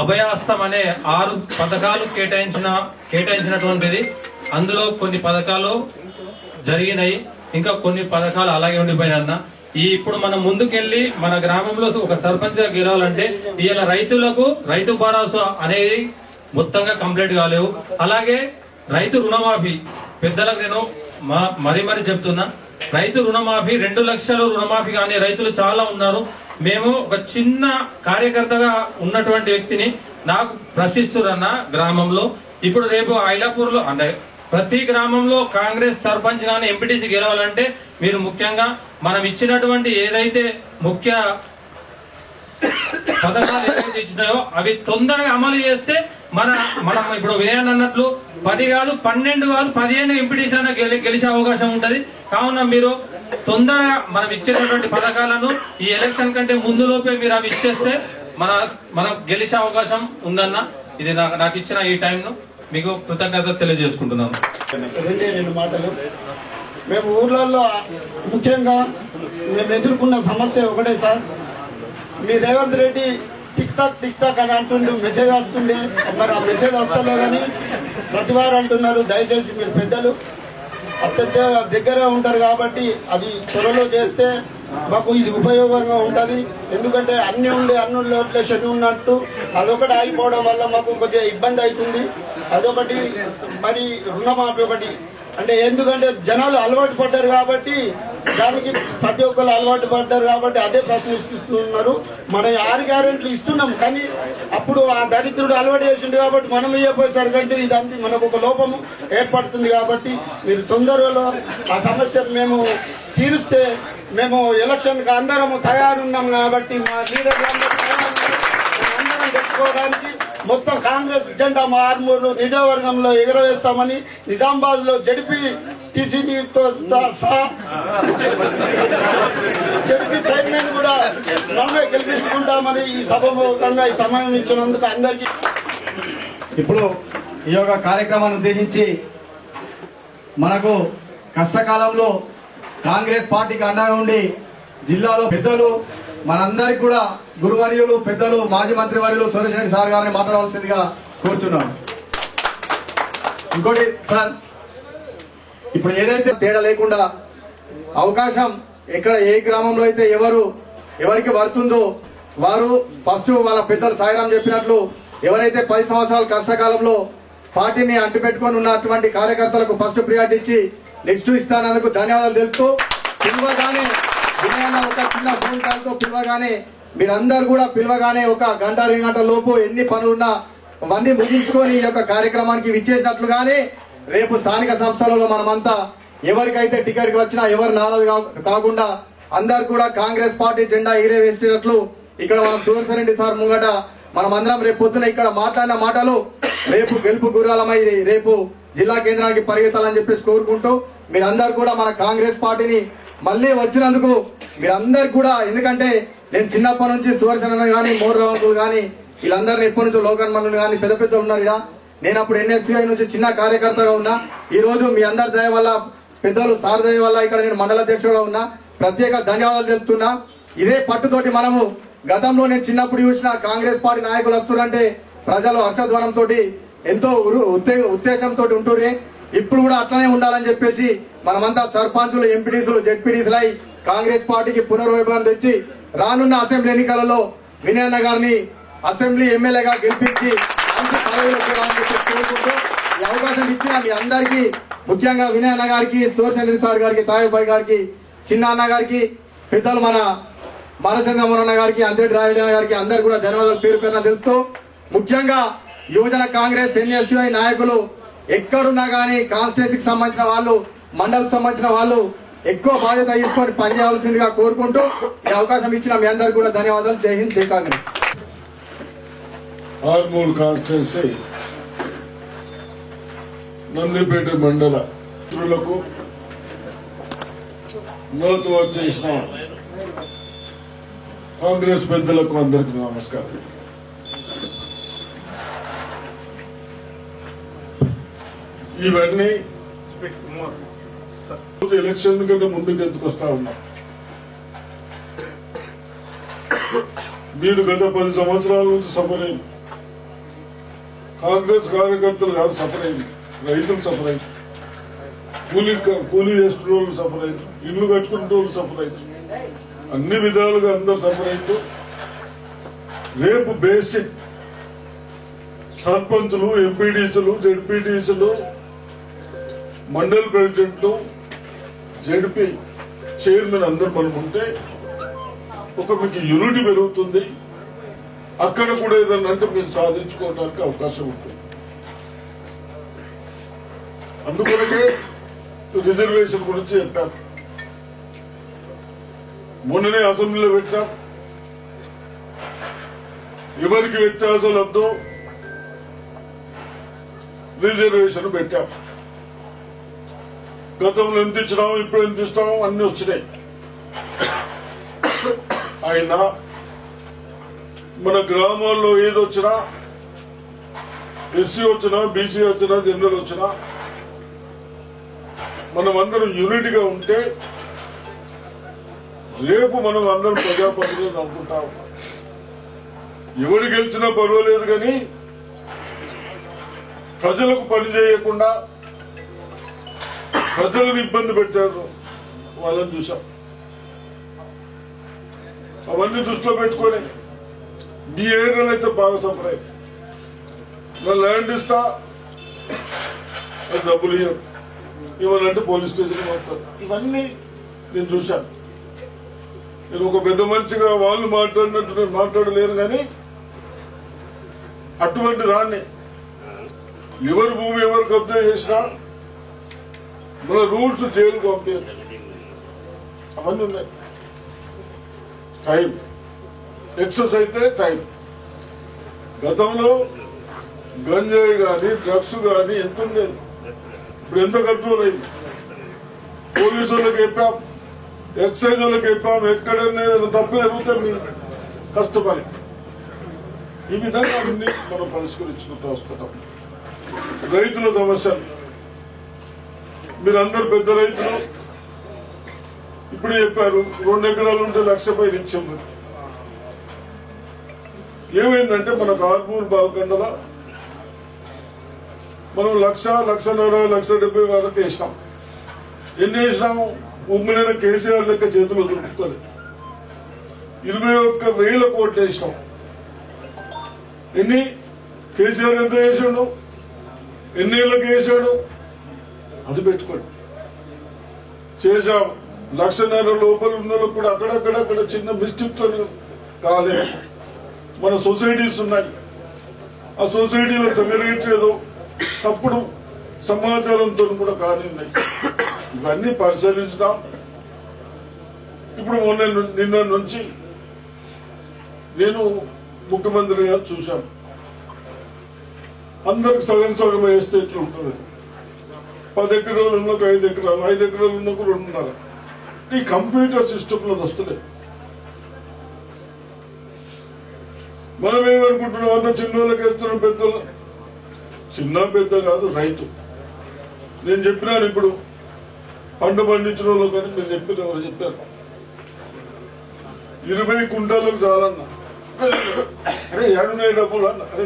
అభయాస్తం అనే 6 పథకాలు కేటాయించినటువంటిది. అందులో కొన్ని పథకాలు జరిగినాయి ఇంకా కొన్ని పథకాలు అలాగే ఉండిపోయినా ఇప్పుడు మనం ముందుకెళ్లి మన గ్రామంలో ఒక సర్పంచ్ గెలవాలంటే ఇవాళ రైతులకు రైతు భరోసా అనేది మొత్తంగా కంప్లీట్ కాలేవు. అలాగే రైతు రుణమాఫీ పెద్దలకు నేను మరీ చెప్తున్నా రైతు రుణమాఫీ 2 లక్షలు రుణమాఫీ కానీ రైతులు చాలా ఉన్నారు. మేము ఒక చిన్న కార్యకర్తగా ఉన్నటువంటి వ్యక్తిని నాకు ప్రశ్నిస్తున్నా గ్రామంలో ఇప్పుడు రేపు ఐలాపూర్ లో అంటే ప్రతి గ్రామంలో కాంగ్రెస్ సర్పంచ్ గానీ ఎంపీటీసీ గెలవాలంటే మీరు ముఖ్యంగా మనం ఇచ్చినటువంటి ఏదైతే ముఖ్య పథకాలు ఏదైతే ఇచ్చినాయో అవి తొందరగా అమలు చేస్తే మనం ఇప్పుడు వినయన్ అన్నట్లు 10 కాదు 12 కాదు 15 ఎంపీటీసీ అయినా గెలిచే అవకాశం ఉంటది. కావున మీరు తొందరగా మనం ఇచ్చేటటువంటి పథకాలను ఈ ఎలక్షన్ కంటే ముందులోపే మీరు అవి ఇచ్చేస్తే మనం గెలిచే అవకాశం ఉందన్న. ఇది నాకు ఇచ్చిన ఈ టైంను మీకు కృతజ్ఞత తెలియజేసుకుంటున్నాను. 2 మాటలు. మేము ఊర్లలో ముఖ్యంగా మేము ఎదుర్కొన్న సమస్య ఒకటే సార్, మీ రేవంత్ రెడ్డి టిక్ టాక్ అని అంటుండే మెసేజ్ వస్తుండే, మరి ఆ మెసేజ్ వస్తలేదని ప్రతి వారు అంటున్నారు. దయచేసి మీరు పెద్దలు అత్యంత దగ్గర ఉంటారు కాబట్టి అది త్వరలో చేస్తే మాకు ఇది ఉపయోగంగా ఉంటుంది. ఎందుకంటే అన్ని ఉండి అన్నుల్లో శని ఉన్నట్టు అదొకటి ఆగిపోవడం వల్ల మాకు కొద్దిగా ఇబ్బంది అవుతుంది. అదొకటి, మరి రుణమాఫీ ఒకటి. అంటే ఎందుకంటే జనాలు అలవాటు పడ్డారు కాబట్టి, దానికి ప్రతి ఒక్కరు అలవాటు పడ్డారు కాబట్టి అదే ప్రశ్నిస్తున్నారు. మనం 6 గ్యారెంటీలు ఇస్తున్నాం, కానీ అప్పుడు ఆ దరిద్రుడు అలవాటు చేసిండు కాబట్టి మనం ఇవ్వకపోయేసరికంటే ఇదంతా మనకు ఒక లోపము ఏర్పడుతుంది. కాబట్టి మీరు తొందరలో ఆ సమస్యను మేము తీరుస్తే, మేము ఎలక్షన్కి అందరము తయారున్నాం కాబట్టి మా లీడర్లందరూ అందరం తెచ్చుకోవడానికి మొత్తం కాంగ్రెస్ జెండా మా ఆర్మూరు నిజవర్గంలో ఎగురవేస్తామని, నిజామాబాద్ లో జడిపి టీసీతో సహా జడిపి చైర్మన్ కూడా మనమే గెలిపించుకుంటామని ఈ సభాముఖంగా ఈ సమయం ఇచ్చినందుకు అందరికీ. ఇప్పుడు ఈ యొక్క కార్యక్రమాన్ని ఉద్దేశించి మనకు కష్టకాలంలో కాంగ్రెస్ పార్టీకి అండగా ఉండి జిల్లాలో పెద్దలు మనందరికి కూడా గురువర్యులు పెద్దలు మాజీ మంత్రి వర్యులు సురేష్ రెడ్డి సార్ గారిని మాట్లాడవలసిందిగా కోరుచున్నాను. ఇంకోటి సార్, ఇప్పుడు ఏదైతే తేడా లేకుండా అవకాశం ఎక్కడ ఏ గ్రామంలో అయితే ఎవరికి పడుతుందో వారు ఫస్ట్ వాళ్ళ పెద్దలు సాయిరాం చెప్పినట్లు ఎవరైతే 10 సంవత్సరాల కష్టకాలంలో పార్టీని అంటిపెట్టుకొని ఉన్నటువంటి కార్యకర్తలకు ఫస్ట్ ప్రియారిటీ ఇచ్చి నెక్స్ట్ ఇస్తానందుకు ధన్యవాదాలు తెలుపుతూ, పిలవగానే వినయన్న ఒక చిన్న ఫోన్ కాల్తో పిలవగానే మీరందరూ కూడా పిలవగానే ఒక గంట 2 గంటల లోపు ఎన్ని పనులున్నా అవన్నీ ముగించుకొని ఈ యొక్క కార్యక్రమానికి విచ్చేసినట్లుగానే రేపు స్థానిక సంస్థలలో మనమంతా ఎవరికైతే టికెట్కి వచ్చినా ఎవరు నారాజు కాకుండా అందరు కూడా కాంగ్రెస్ పార్టీ జెండా ఎగిరేవేసేటట్లు ఇక్కడ మనం సుదర్శన్ రెడ్డి సార్ ముంగట మనమందరం రేపు పొద్దున ఇక్కడ మాట్లాడిన మాటలు రేపు గెలుపు గుర్రాలమై రేపు జిల్లా కేంద్రానికి పరిగెత్తాలని చెప్పేసి కోరుకుంటూ, మీరందరూ కూడా మన కాంగ్రెస్ పార్టీని మళ్ళీ వచ్చినందుకు మీరందరు కూడా, ఎందుకంటే నేను చిన్నప్పటి నుంచి సుదర్శన్ కానీ మోర్రావులు కానీ వీళ్ళందరినీ ఎప్పటి నుంచో లోకల్ మనులు కానీ పెద్ద పెద్ద ఉన్నారు ఇక్కడ. నేను అప్పుడు NSCI నుంచి చిన్న కార్యకర్తగా ఉన్నా. ఈ రోజు మీ అందరి దయ వల్ల, పెద్దలు సార్ దయ వల్ల ఇక్కడ నేను మండల అధ్యక్షుడుగా ఉన్నా. ప్రత్యేక ధన్యవాదాలు తెలుపుతున్నా. ఇదే పట్టుతోటి మనము గతంలో నేను చిన్నప్పుడు చూసిన కాంగ్రెస్ పార్టీ నాయకులు వస్తున్నారంటే ప్రజలు హర్షధ్వనంతో ఎంతో ఉత్తేజంతో ఉంటుర్రే. ఇప్పుడు కూడా అట్లనే ఉండాలని చెప్పేసి మనమంతా సర్పంచులు, ఎంపీటీసీలు, జెడ్పీటీసీలు అయి కాంగ్రెస్ పార్టీకి పునర్వైభవం తెచ్చి రానున్న అసెంబ్లీ ఎన్నికలలో వినయన్న గారిని అసెంబ్లీ ఎమ్మెల్యేగా గెలిపించి మంచి పదవిలో కోరుకుంటూ, ఈ అవకాశం ఇచ్చిన మీ అందరికీ, ముఖ్యంగా వినయన్న గారికి, సుదర్శన్ రెడ్డి సార్ గారికి, తాయబాయ్ గారికి, చిన్న అన్న గారికి, పెద్దలు మన మారచంద్రమోహన్ గారికి, అంద్రెడ్డి రాయుడు గారికి అందరు కూడా ధన్యవాదాలు పేరు పేరున తెలుపుతూ, ముఖ్యంగా యువజన కాంగ్రెస్ NSCI నాయకులు ఎక్కడున్నా కానీ కాన్స్టిట్యున్సీకి సంబంధించిన వాళ్ళు, మండలికి సంబంధించిన వాళ్ళు ఎక్కువ బాధ్యత తీసుకొని పనిచేయవలసిందిగా కోరుకుంటూ ఈ అవకాశం ఇచ్చిన మీ అందరికి కూడా ధన్యవాదాలు. జై హింద్, జై కాంగ్రెస్. ఆర్మూర్ కాన్స్టిట్యున్సీ నందిపేట మండల మిత్రులకు, నాతో వచ్చేసిన కాంగ్రెస్ పెద్దలకు అందరికీ నమస్కారం. ఇవన్నీ ఎలక్షన్ కంటే ముందుకు ఎందుకొస్తా ఉన్నాం. మీరు గత 10 సంవత్సరాల నుంచి సఫర్ అయింది. కాంగ్రెస్ కార్యకర్తలు కాదు సఫర్ అయింది, రైతులు సఫర్ అయింది, కూలీ చేస్తున్న వాళ్ళు సఫర్ అయింది, ఇల్లు కట్టుకునే వాళ్ళు సఫర్ అయింది, అన్ని విధాలుగా అందరు సఫర్ అయింది. రేపు బేసిక్ సర్పంచులు, ఎంపీడీసీలు, జెడ్పీటీసీలు, మండల ప్రెసిడెంట్లు, జెడ్పీ చైర్మన్ అందరు మనం ఉంటే ఒక మీకు యూనిటీ పెరుగుతుంది. అక్కడ కూడా ఏదన్నా అంటే మీరు సాధించుకోవడానికి అవకాశం ఉంటుంది. అందుకొరకే రిజర్వేషన్ గురించి చెప్పాను. మొన్ననే అసెంబ్లీలో పెట్టాం. ఎవరికి వ్యత్యాసాలు వద్దు, రిజర్వేషన్ పెట్టాం. గతంలో ఎంత ఇచ్చినాము, ఇప్పుడు ఎంత ఇస్తాము అన్ని వచ్చినాయి. అయినా మన గ్రామాల్లో ఏదొచ్చినా, ఎస్సీ వచ్చినా, బీసీ వచ్చినా, జనరల్ వచ్చినా, మనం అందరం యూనిటీగా ఉంటే రేపు మనం అందరం ప్రజాప్రతినిధులు అనుకుంటాం. ఎవడు గెలిచినా పర్వాలేదు కానీ ప్రజలకు పని చేయకుండా ప్రజలను ఇబ్బంది పెట్టారు వాళ్ళని చూసాం. అవన్నీ దృష్టిలో పెట్టుకొని మీ ఏరియాలో అయితే బాగా సఫర్ అయ్యి ల్యాండ్ ఇస్తా డబ్బులు ఇవ్వాలంటే పోలీస్ స్టేషన్ పోతారు. ఇవన్నీ నేను చూశాను. నేను ఒక పెద్ద మనిషిగా వాళ్ళు మాట్లాడినట్టు నేను మాట్లాడలేను కానీ అటువంటి దాన్ని ఎవరి భూమి ఎవరు కబ్జా చేసినా మన రూల్స్ జైలు పంపించచ్చు. అవన్నీ ఉన్నాయి. టైం ఎక్సెస్ అయితే టైం. గతంలో గంజాయి కానీ డ్రగ్స్ కానీ ఎంత ఉండేది, ఇప్పుడు ఎంత కంట్రోల్ అయింది. పోలీసు వాళ్ళకి చెప్పాం, ఎక్సైజ్ వాళ్ళకి చెప్పాం, ఎక్కడైనా తప్పు జరిగితే మీ కష్టపడి ఈ విధంగా అన్ని మనం పరిష్కరించుకుంటూ వస్తున్నాం. రైతుల సమస్యలు మీరందరూ పెద్ద రైతులు ఇప్పుడు చెప్పారు 2 ఎకరాలు ఉంటే 1,00,000 పైన ఇచ్చాము. ఏమైందంటే మన కార్పూర్ బాల్కొండల మనం 1,00,000, 1,50,000, 1,70,000 వరకు వేసినాం. ఎన్ని వేసినాము? ఉమ్మడిన కేసీఆర్ లెక్క చేతులు దొరుకుతుంది. 21,000 కోట్లు వేసినాం. ఎన్ని కేసీఆర్ ఎంత వేసాడు, ఎన్ని ఏళ్ళకి వేసాడు అది పెట్టుకోండి. చేశాం. 1,00,000 లోపల ఉన్న వాళ్ళకు కూడా అక్కడక్కడ చిన్న మిస్టేక్ తో కాలేదు. మన సొసైటీస్ ఉన్నాయి, ఆ సొసైటీలో సెక్రటరీ తప్పుడు సమాచారంతో కూడా కానిన్నాయి. ఇవన్నీ పరిశీలించుదాం. ఇప్పుడు నిన్న నుంచి నేను ముఖ్యమంత్రి గారు చూశాను. అందరికి సగం సగం వేస్తే ఎట్లా ఉంటుంది. 10 ఎకరాలు ఉన్నకు 5 ఎకరాలు, 5 ఎకరాలు ఉన్నకు 2.5. ఈ కంప్యూటర్ సిస్టమ్ లో వస్తుంది. మనం ఏమనుకుంటున్నాం, అంత చిన్నోళ్ళకి వెళ్తున్నాం, పెద్దోళ్ళు. చిన్న పెద్ద కాదు, రైతు. నేను చెప్పినాను ఇప్పుడు పంట పండించిన వాళ్ళు కానీ మీరు చెప్పిన వాళ్ళు చెప్పారు 20 కుంటాలకు చాలన్నా. అరే ఏడున్నాయి డబ్బులు అన్న. అరే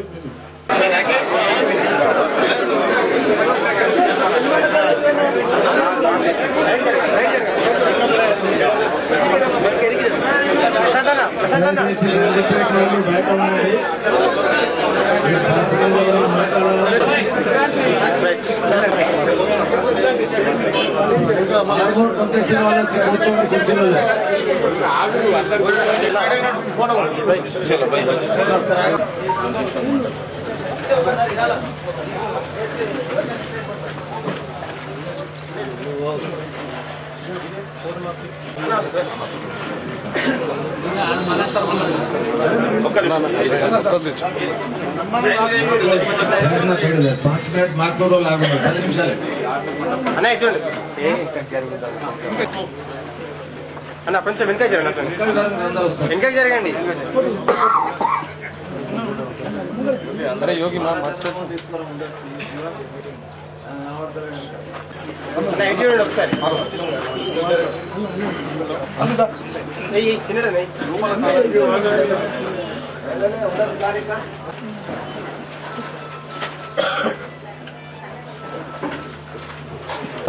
पाँच मिनट मार्क्स लागू 10 నిమిషాలు అన్న కొంచెం వెనక జరగండి, వెనక జరగండి. అందరూ యోగి ఒకసారి చిన్న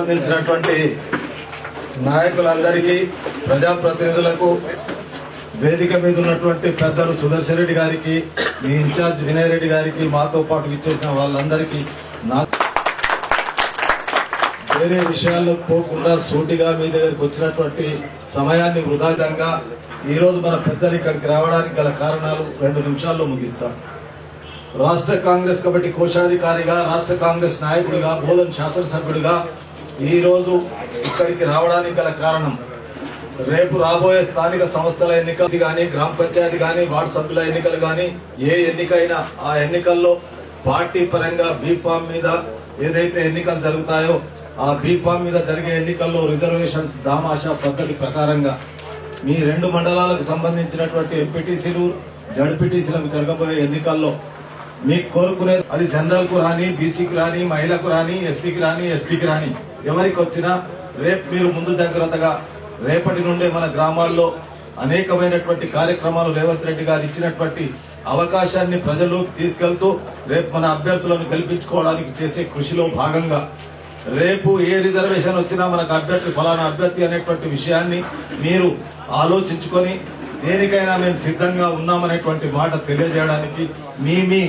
నిలిచినటువంటి నాయకులందరికీ, ప్రజాప్రతినిధులకు, వేదిక మీద ఉన్నటువంటి పెద్దలు సుదర్శన్ రెడ్డి గారికి, మీ ఇన్ఛార్జ్ వినయ్ రెడ్డి గారికి, మాతో పాటు ఇచ్చేసిన వాళ్ళందరికీ వేరే విషయాల్లో పోకుండా సూటిగా మీ దగ్గరికి వచ్చినటువంటి సమయాన్ని వృధాగా ఈ రోజు మన పెద్దలు ఇక్కడికి రావడానికి గల కారణాలు 2 నిమిషాల్లో ముగిస్తాం. రాష్ట్ర కాంగ్రెస్ కమిటీ కోశాధికారిగా, రాష్ట్ర కాంగ్రెస్ నాయకుడిగా, బోధన్ శాసనసభ్యుడిగా ఈ రోజు ఇక్కడికి రావడానికి గల కారణం, రేపు రాబోయే స్థానిక సంస్థల ఎన్నికలు కానీ, గ్రామ పంచాయతీ కానీ, వార్డు సభ్యుల ఎన్నికలు కానీ, ఏ ఎన్నికైనా ఆ ఎన్నికల్లో పార్టీ పరంగా బీఫామ్ మీద ఏదైతే ఎన్నికలు జరుగుతాయో ఆ బీఫామ్ మీద జరిగే ఎన్నికల్లో రిజర్వేషన్స్ దామాషా పద్ధతి ప్రకారంగా మీ 2 మండలాలకు సంబంధించినటువంటి ఎంపీటీసీలు, జడ్పీటీసీలకు జరగబోయే ఎన్నికల్లో మీకు కోరుకునేది అది జనరల్ కు రాని, బీసీకి రాని, మహిళకు రాని, ఎస్సీకి రాని, ఎస్టీకి రాని, ఎవరికి వచ్చినా రేపు మీరు ముందు జాగ్రత్తగా రేపటి నుండే మన గ్రామాల్లో అనేకమైనటువంటి కార్యక్రమాలు రేవంత్ రెడ్డి గారు ఇచ్చినటువంటి అవకాశాన్ని ప్రజల్లోకి తీసుకెళ్తూ రేపు మన అభ్యర్థులను గెలిపించుకోవడానికి చేసే కృషిలో భాగంగా రేపు ఏ రిజర్వేషన్ వచ్చినా మనకు అభ్యర్థి ఫలానా అభ్యర్థి అనేటువంటి విషయాన్ని మీరు ఆలోచించుకొని దేనికైనా మేము సిద్ధంగా ఉన్నామనేటువంటి మాట తెలియజేయడానికి మీ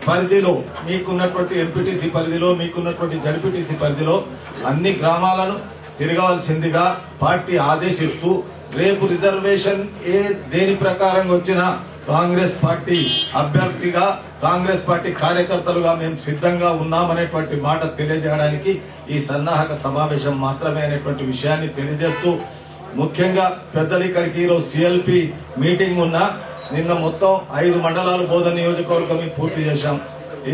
పరిధిలో మీకున్నటువంటి ఎంపీటీసీ పరిధిలో మీకున్నటువంటి జడ్పీటీసీ పరిధిలో అన్ని గ్రామాలను తిరగవలసిందిగా పార్టీ ఆదేశిస్తూ రేపు రిజర్వేషన్ దేని ప్రకారం వచ్చినా కాంగ్రెస్ పార్టీ అభ్యర్థిగా కాంగ్రెస్ పార్టీ కార్యకర్తలుగా మేము సిద్ధంగా ఉన్నామనేటువంటి మాట తెలియజేయడానికి ఈ సన్నాహక సమావేశం మాత్రమే అనేటువంటి విషయాన్ని తెలియజేస్తూ ముఖ్యంగా పెద్దలు ఇక్కడికి ఈరోజు సిఎల్పి మీటింగ్ ఉన్నా నిన్న మొత్తం 5 మండలాలు బోధన నియోజకవర్గం పూర్తి చేశాం.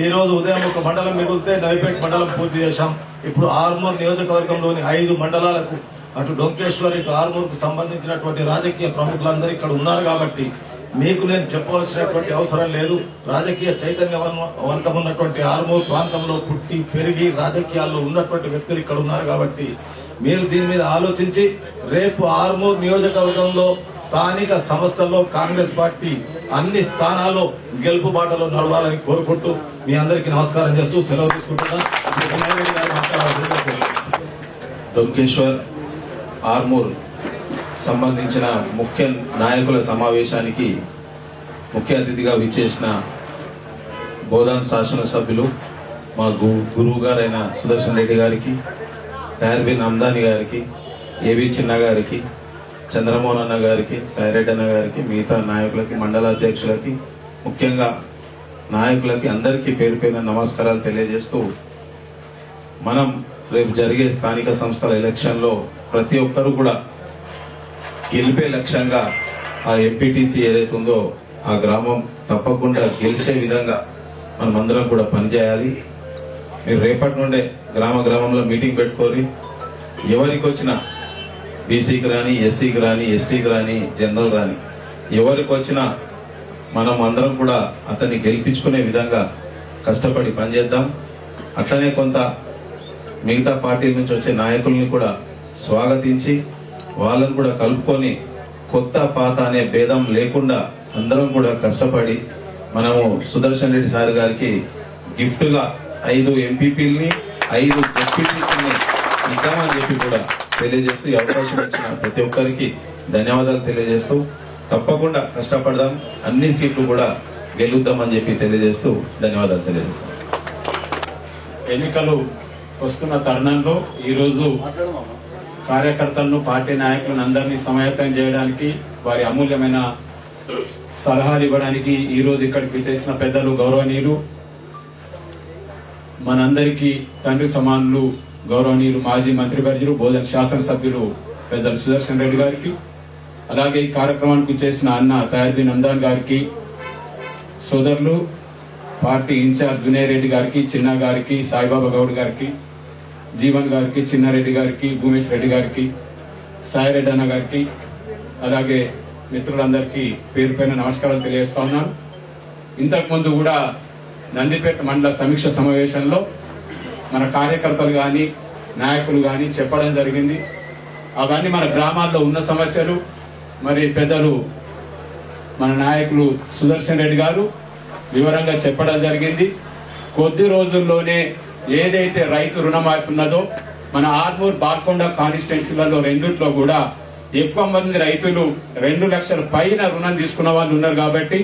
ఈ రోజు ఉదయం ఒక మండలం మిగిలితే నవిపేట మండలం పూర్తి చేశాం. ఇప్పుడు ఆర్మూర్ నియోజకవర్గంలోని 5 మండలాలకు అటు డొంకేశ్వర్ ఇటు ఆర్మూర్కు సంబంధించినటువంటి రాజకీయ ప్రముఖులందరూ ఇక్కడ ఉన్నారు కాబట్టి మీకు నేను చెప్పవలసినటువంటి అవసరం లేదు. రాజకీయ చైతన్యవంతం ఉన్నటువంటి ఆర్మూర్ ప్రాంతంలో పుట్టి పెరిగి రాజకీయాల్లో ఉన్నటువంటి వ్యక్తులు ఇక్కడ ఉన్నారు కాబట్టి మీరు దీని మీద ఆలోచించి రేపు ఆర్మూర్ నియోజకవర్గంలో స్థానిక సంస్థల్లో కాంగ్రెస్ పార్టీ అన్ని స్థానాల్లో గెలుపు బాటలో నడవాలని కోరుకుంటూ మీ అందరికీ నమస్కారం చేస్తూ సెలవు తీసుకుంటున్నాను. డొంకేశ్వర్ ఆర్మూర్ సంబంధించిన ముఖ్య నాయకుల సమావేశానికి ముఖ్య అతిథిగా విచ్చేసిన బోధన్ శాసనసభ్యులు మా గురువు గారైన సుదర్శన్ రెడ్డి గారికి, తయార్బిన్ అమ్దాని గారికి, ఏవి చిన్న గారికి, చంద్రమోహన్ అన్న గారికి, సాయిరెడ్డి అన్న గారికి, మిగతా నాయకులకి, మండల అధ్యక్షులకి, ముఖ్యంగా నాయకులకి అందరికీ పేరు పేరున నమస్కారాలు తెలియజేస్తూ మనం రేపు జరిగే స్థానిక సంస్థల ఎలక్షన్లో ప్రతి ఒక్కరూ కూడా గెలిపే లక్ష్యంగా ఆ ఎంపీటీసీ ఏదైతే ఉందో ఆ గ్రామం తప్పకుండా గెలిచే విధంగా మనమందరం కూడా పనిచేయాలి. మీరు రేపటి నుండే గ్రామంలో మీటింగ్ పెట్టుకొని ఎవరికి వచ్చినా బీసీకి రాని, ఎస్సీకి రాని, ఎస్టీకి రాని, జనరల్ రాని ఎవరికి వచ్చినా మనం అందరం కూడా అతన్ని గెలిపించుకునే విధంగా కష్టపడి పనిచేద్దాం. అట్లనే కొంత మిగతా పార్టీల నుంచి వచ్చే నాయకుల్ని కూడా స్వాగతించి వాళ్ళను కూడా కలుపుకొని కొత్త పాత అనే భేదం లేకుండా అందరం కూడా కష్టపడి మనము సుదర్శన్ రెడ్డి సార్ గారికి గిఫ్ట్ గా 5 ఎంపీపీలని 5 జడ్పీటీసీని ఇద్దామని చెప్పి కూడా తెలియజేస్తూ ఈ అవకాశం ఇచ్చిన ప్రతి ఒక్కరికి ధన్యవాదాలు తెలియజేస్తూ తప్పకుండా కష్టపడదాం, అన్ని సీట్లు కూడా గెలుద్దామని చెప్పి తెలియజేస్తూ ధన్యవాదాలు తెలియజేస్తాం. ఎన్నికలు వస్తున్న తరుణంలో ఈరోజు కార్యకర్తలను, పార్టీ నాయకులను అందరినీ సమాయత్తం చేయడానికి, వారి అమూల్యమైన సలహాలు ఇవ్వడానికి ఈరోజు ఇక్కడికి చేసిన పెద్దలు గౌరవనీయులు, మనందరికీ తండ్రి సమానులు గౌరవనీయులు మాజీ మంత్రివర్యులు బోధన శాసనసభ్యులు పెద్దలు సుదర్శన్ రెడ్డి గారికి, అలాగే ఈ కార్యక్రమానికి చేసిన అన్న తయార్బిన్ అమ్దాన్ గారికి, సోదరులు పార్టీ ఇన్ఛార్జ్ వినయ్ రెడ్డి గారికి, చిన్న గారికి, సాయిబాబా గౌడ్ గారికి, జీవన్ గారికి, చిన్నారెడ్డి గారికి, భూమేష్ రెడ్డి గారికి, సాయిరెడ్డి అన్న గారికి, అలాగే మిత్రులందరికీ పేరు పైన నమస్కారాలు తెలియజేస్తా ఉన్నాను. ఇంతకుముందు కూడా నందిపేట మండల సమీక్ష సమావేశంలో మన కార్యకర్తలు కానీ నాయకులు కానీ చెప్పడం జరిగింది. అవన్నీ మన గ్రామాల్లో ఉన్న సమస్యలు మరి పెద్దలు మన నాయకులు సుదర్శన్ రెడ్డి గారు వివరంగా చెప్పడం జరిగింది. కొద్ది రోజుల్లోనే ఏదైతే రైతు రుణమాఫీ ఉన్నదో మన ఆర్మూర్ బాల్కొండ కాన్స్టిట్యున్సీలలో రెండిట్లో కూడా ఎక్కువ మంది రైతులు 2 లక్షల పైన రుణం తీసుకున్న వాళ్ళు ఉన్నారు కాబట్టి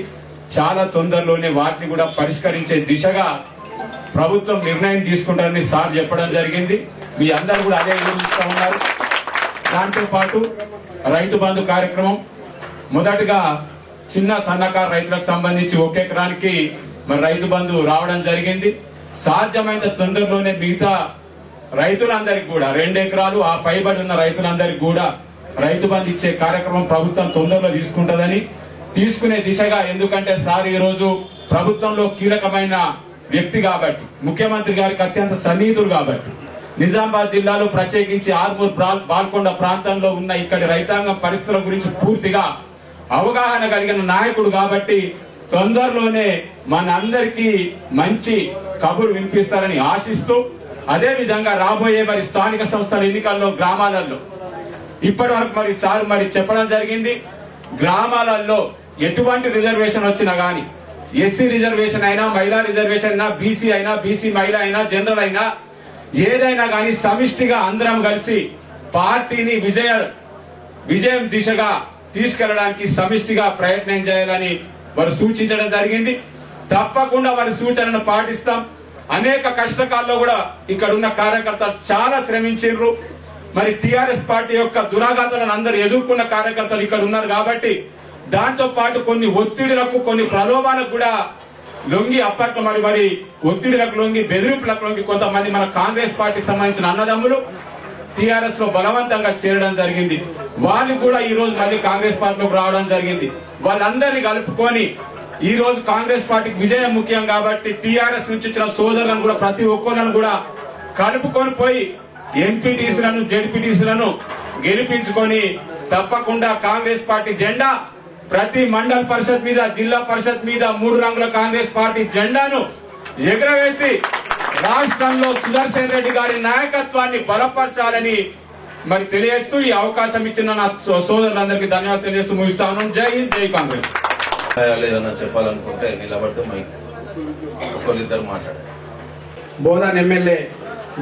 చాలా తొందరలోనే వాటిని కూడా పరిష్కరించే దిశగా ప్రభుత్వం నిర్ణయం తీసుకుంటారని సార్ చెప్పడం జరిగింది. మీ అందరూ కూడా అదే ఎదురుస్తూ ఉన్నారు. దాంతో పాటు రైతు బంధు కార్యక్రమం మొదటగా చిన్న సన్నకారు రైతులకు సంబంధించి 1 ఎకరానికి మరి రైతు బంధు రావడం జరిగింది. సాధ్యమైన తొందరలోనే మిగతా రైతులందరికీ కూడా 2 ఎకరాలు ఆ పైబడి ఉన్న రైతులందరికీ కూడా రైతు బంధు ఇచ్చే కార్యక్రమం ప్రభుత్వం తొందరలో తీసుకుంటుందని, తీసుకునే దిశగా, ఎందుకంటే సార్ ఈ రోజు ప్రభుత్వంలో కీలకమైన వ్యక్తి కాబట్టి, ముఖ్యమంత్రి గారికి అత్యంత సన్నిహితులు కాబట్టి, నిజామాబాద్ జిల్లాలో ప్రత్యేకించి ఆర్మూర్ బాల్కొండ ప్రాంతంలో ఉన్న ఇక్కడి రైతాంగం పరిస్థితుల గురించి పూర్తిగా అవగాహన కలిగిన నాయకుడు కాబట్టి తొందరలోనే మనందరికీ మంచి కబురు వినిపిస్తారని ఆశిస్తూ, అదే విధంగా రాబోయే మరి స్థానిక సంస్థల ఎన్నికల్లో గ్రామాలలో ఇప్పటి వరకు మరి సార్ మరి చెప్పడం జరిగింది, గ్రామాలలో ఎటువంటి రిజర్వేషన్ వచ్చినా గాని ఎస్సీ రిజర్వేషన్ అయినా, మహిళా రిజర్వేషన్ అయినా, బీసీ అయినా, బీసీ మహిళ అయినా, జనరల్ అయినా, ఏదైనా కానీ సమిష్టిగా అందరం కలిసి పార్టీని విజయం దిశగా తీసుకెళ్లడానికి సమిష్టిగా ప్రయత్నం చేయాలని వారు సూచించడం జరిగింది. తప్పకుండా వారి సూచనను పాటిస్తాం. అనేక కష్టకాల్లో కూడా ఇక్కడ ఉన్న కార్యకర్తలు చాలా శ్రమించారు. మరి టిఆర్ఎస్ పార్టీ యొక్క దురాఘాతాలను అందరూ ఎదుర్కొన్న కార్యకర్తలు ఇక్కడ ఉన్నారు కాబట్టి దాంతో పాటు కొన్ని ఒత్తిడులకు, కొన్ని ప్రలోభాలకు కూడా లొంగి అప్పట్లో మరి ఒత్తిడులకు లొంగి, బెదిరింపులకు లొంగి కొంతమంది మన కాంగ్రెస్ పార్టీకి సంబంధించిన అన్నదమ్ములు టిఆర్ఎస్ లో బలవంతంగా చేరడం జరిగింది. వాళ్ళు కూడా ఈ రోజు మళ్ళీ కాంగ్రెస్ పార్టీలోకి రావడం జరిగింది. వాళ్ళందరినీ కలుపుకొని ఈ రోజు కాంగ్రెస్ పార్టీకి విజయం ముఖ్యం కాబట్టి టిఆర్ఎస్ నుంచి వచ్చిన సోదరులను కూడా ప్రతి ఒక్కరిని కూడా కలుపుకొని పోయి ఎంపీటీసీలను, జెడ్పీటీసీలను గెలిపించుకొని తప్పకుండా కాంగ్రెస్ పార్టీ జెండా ప్రతి మండల పరిషత్ మీద, జిల్లా పరిషత్ మీద 3 రంగుల కాంగ్రెస్ పార్టీ జెండాను ఎగురవేసి రాష్ట్రంలో సుదర్శన్ రెడ్డి గారి నాయకత్వాన్ని బలపరచాలని మరి తెలియజేస్తూ ఈ అవకాశం ఇచ్చిన నా సోదరులందరికీ ధన్యవాదాలు తెలియజేస్తూ ముగిస్తా ఉన్నాను. జై హింద్, జై కాంగ్రెస్. లేదన్నా చెప్పాలనుకుంటే నిలబడ్డ ఒకరిద్దరు మాట్లాడారు. బోధన్ ఎమ్మెల్యే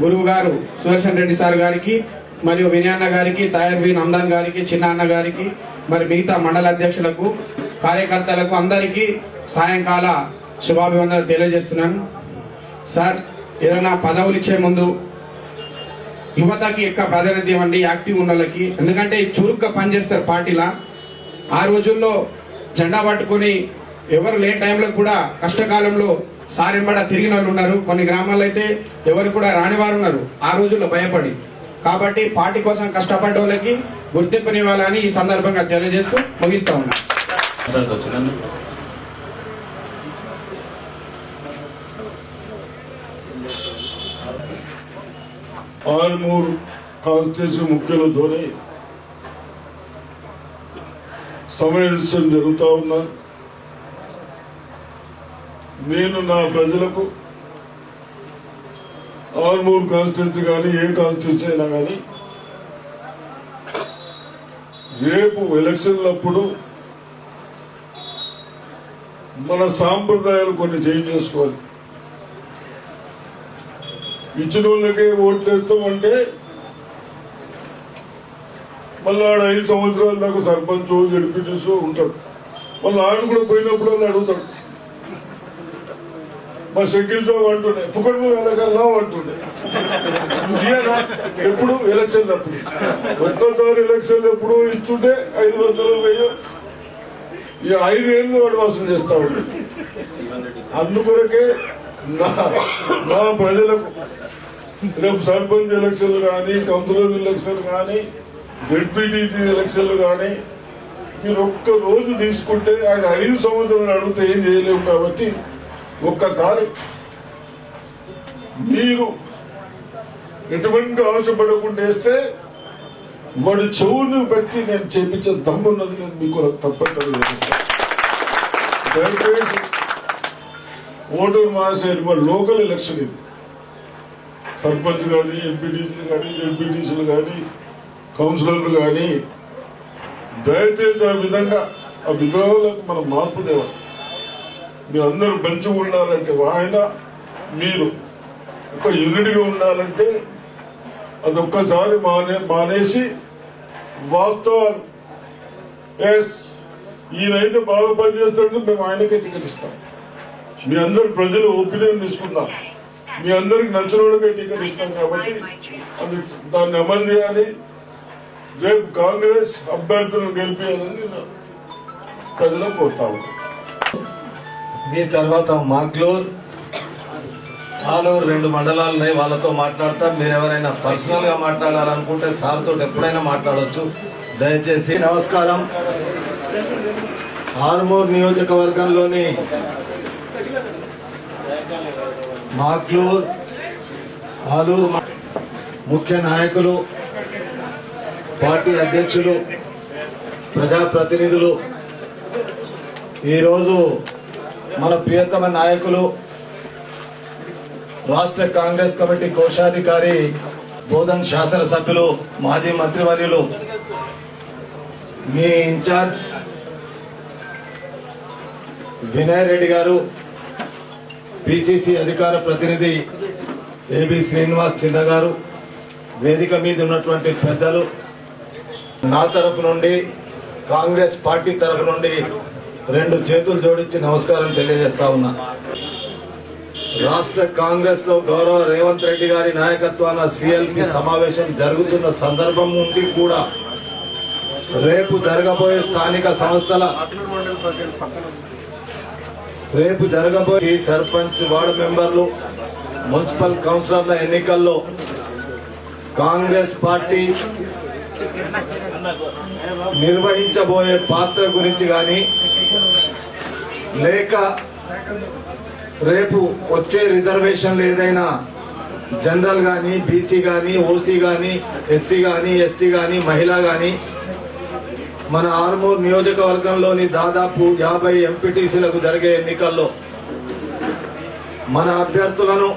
గురువు గారు సుదర్శన్ రెడ్డి సార్ గారికి, మరియు వినయన్న గారికి, తయార్ బి నందన్ గారికి, చిన్న అన్న గారికి, మరి మిగతా మండల అధ్యక్షులకు, కార్యకర్తలకు అందరికీ సాయంకాల శుభాభివందనలు తెలియజేస్తున్నాను. సార్, ఏదైనా పదవులు ఇచ్చే ముందు యువతకి ఎక్కువ ప్రాధాన్యత ఇవ్వండి, యాక్టివ్ ఉన్న వాళ్ళకి. ఎందుకంటే చురుగ్గా పనిచేస్తారు పార్టీలా. ఆ రోజుల్లో జెండా పట్టుకుని ఎవరు లేని టైంలో కూడా కష్టకాలంలో సారెంబడ తిరిగిన వాళ్ళు ఉన్నారు. కొన్ని గ్రామాల్లో అయితే ఎవరు కూడా రానివారు ఉన్నారు ఆ రోజుల్లో భయపడి. కాబట్టి పార్టీ కోసం కష్టపడ్డ వాళ్ళకి గుర్తింపునివ్వాలని ఈ సందర్భంగా తెలియజేస్తూ ముగిస్తా ఉన్నా. ఆర్మూర్ కాన్స్టిట్యూన్సీ ముఖ్యులతోనే సమావేశం జరుగుతూ ఉన్నా. నేను నా ప్రజలకు ఆర్మూర్ కాన్స్టిట్యూన్సీ కానీ ఏ కాన్స్టిట్యూన్సీ అయినా కానీ రేపు ఎలక్షన్లప్పుడు మన సాంప్రదాయాలు కొన్ని చేంజ్ చేసుకోవాలి. ఇచ్చిన వాళ్ళకే ఓట్లు వేస్తామంటే మళ్ళీ ఆడ 5 సంవత్సరాల దాకా సర్పంచ్, జడ్పీటీసీ ఉంటాడు. మళ్ళీ ఆడు కూడా పోయినప్పుడు వాళ్ళు అడుగుతాడు. మా షకిల్ సాబ్ అంటుండే ఫుకట్ మీద వెళ్ళగలనా అంటుండే. ఎప్పుడు ఎలక్షన్లు అప్పుడు, ఒక్కసారి ఎలక్షన్లు ఎప్పుడు ఇస్తుంటే 500, 1000 ఈ 5 ఏళ్ళు వాడు వసూలు చేస్తా ఉండే. అందుకొరకే నా ప్రజలకు రేపు సర్పంచ్ ఎలక్షన్లు కానీ, కౌన్సిలర్ ఎలక్షన్ కానీ, జెడ్పీటీసీ ఎలక్షన్లు కానీ మీరు ఒక్క రోజు తీసుకుంటే ఆయన 5 సంవత్సరాలు అడిగితే ఏం చేయలేము. కాబట్టి ఒక్కసారి మీరు ఎటువంటి ఆశపడకుండా వేస్తే వాడు చెవును పెట్టి నేను చేపించే దమ్మున్నది నేను మీకు తప్పనిసరి. దయచేసి ఓటరు మహాశైలి మరి లోకల్ ఎలక్షన్ ఇది. సర్పంచ్ కానీ, ఎంపీటీసీలు కానీ, జెడ్పీటీసీలు కానీ, కౌన్సిలర్లు కానీ దయచేసి ఆ విధానాలకు మనం మార్పు తేవాలి. మీరు అందరూ మంచిగా ఉండాలంటే, ఆయన మీరు ఒక యూనిట్గా ఉండాలంటే అదొక్కసారి మానేసి వాస్తవాలు ఈయనైతే బాగా పనిచేస్తాడు మేము ఆయనకే టికెట్ ఇస్తాం. మీ అందరు ప్రజలు ఒపీనియన్ తీసుకుందాం. మీ అందరికి నచ్చిన వాళ్ళకే టికెట్ ఇస్తాం. కాబట్టి అది దాన్ని అమలు చేయాలి. రేపు కాంగ్రెస్ అభ్యర్థులను గెలిపించాలని ప్రజలకు కోరుతా ఉంటాం. మీ తర్వాత మాగ్లూర్, ఆలూరు 2 మండలాలు ఉన్నాయి. వాళ్ళతో మాట్లాడతారు. మీరు ఎవరైనా పర్సనల్ గా మాట్లాడాలనుకుంటే సార్ తోటి ఎప్పుడైనా మాట్లాడవచ్చు. దయచేసి నమస్కారం. ఆర్మూర్ నియోజకవర్గంలోని మాగ్లూర్, ఆలూరు ముఖ్య నాయకులు, పార్టీ అధ్యక్షులు, ప్రజాప్రతినిధులు, ఈరోజు మన ప్రియతమ నాయకులు, రాష్ట్ర కాంగ్రెస్ కమిటీ కోశాధికారి, బోధన్ శాసనసభ్యులు, మాజీ మంత్రివర్యులు, మీ ఇన్ఛార్జ్ వినయ్ రెడ్డి గారు, పిసిసి అధికార ప్రతినిధి ఏబి శ్రీనివాస్ చిన్న గారు, వేదిక మీద ఉన్నటువంటి పెద్దలు, నా తరఫు నుండి కాంగ్రెస్ పార్టీ తరఫు నుండి 2 చేతులు జోడించి నమస్కారం తెలియజేస్తా ఉన్నా. రాష్ట్ర కాంగ్రెస్ లో గౌరవ రేవంత్ రెడ్డి గారి నాయకత్వాన సిఎల్పి సమావేశం జరుగుతున్న సందర్భం నుండి కూడా రేపు జరగబోయే సర్పంచ్, వార్డు మెంబర్లు, మున్సిపల్ కౌన్సిలర్ల ఎన్నికల్లో కాంగ్రెస్ పార్టీ నిర్వహించబోయే పాత్ర గురించి కానీ లేక రేపు వచ్చే రిజర్వేషన్లు ఏదైనా జనరల్ గాని, బీసీ గాని, ఓసీ గాని, ఎస్సీ గాని, ఎస్టీ గాని, మహిళ గాని మన ఆర్మూర్ నియోజకవర్గంలోని దాదాపు 50 ఎంపీటీసీలకు జరిగే ఎన్నికల్లో మన అభ్యర్థులను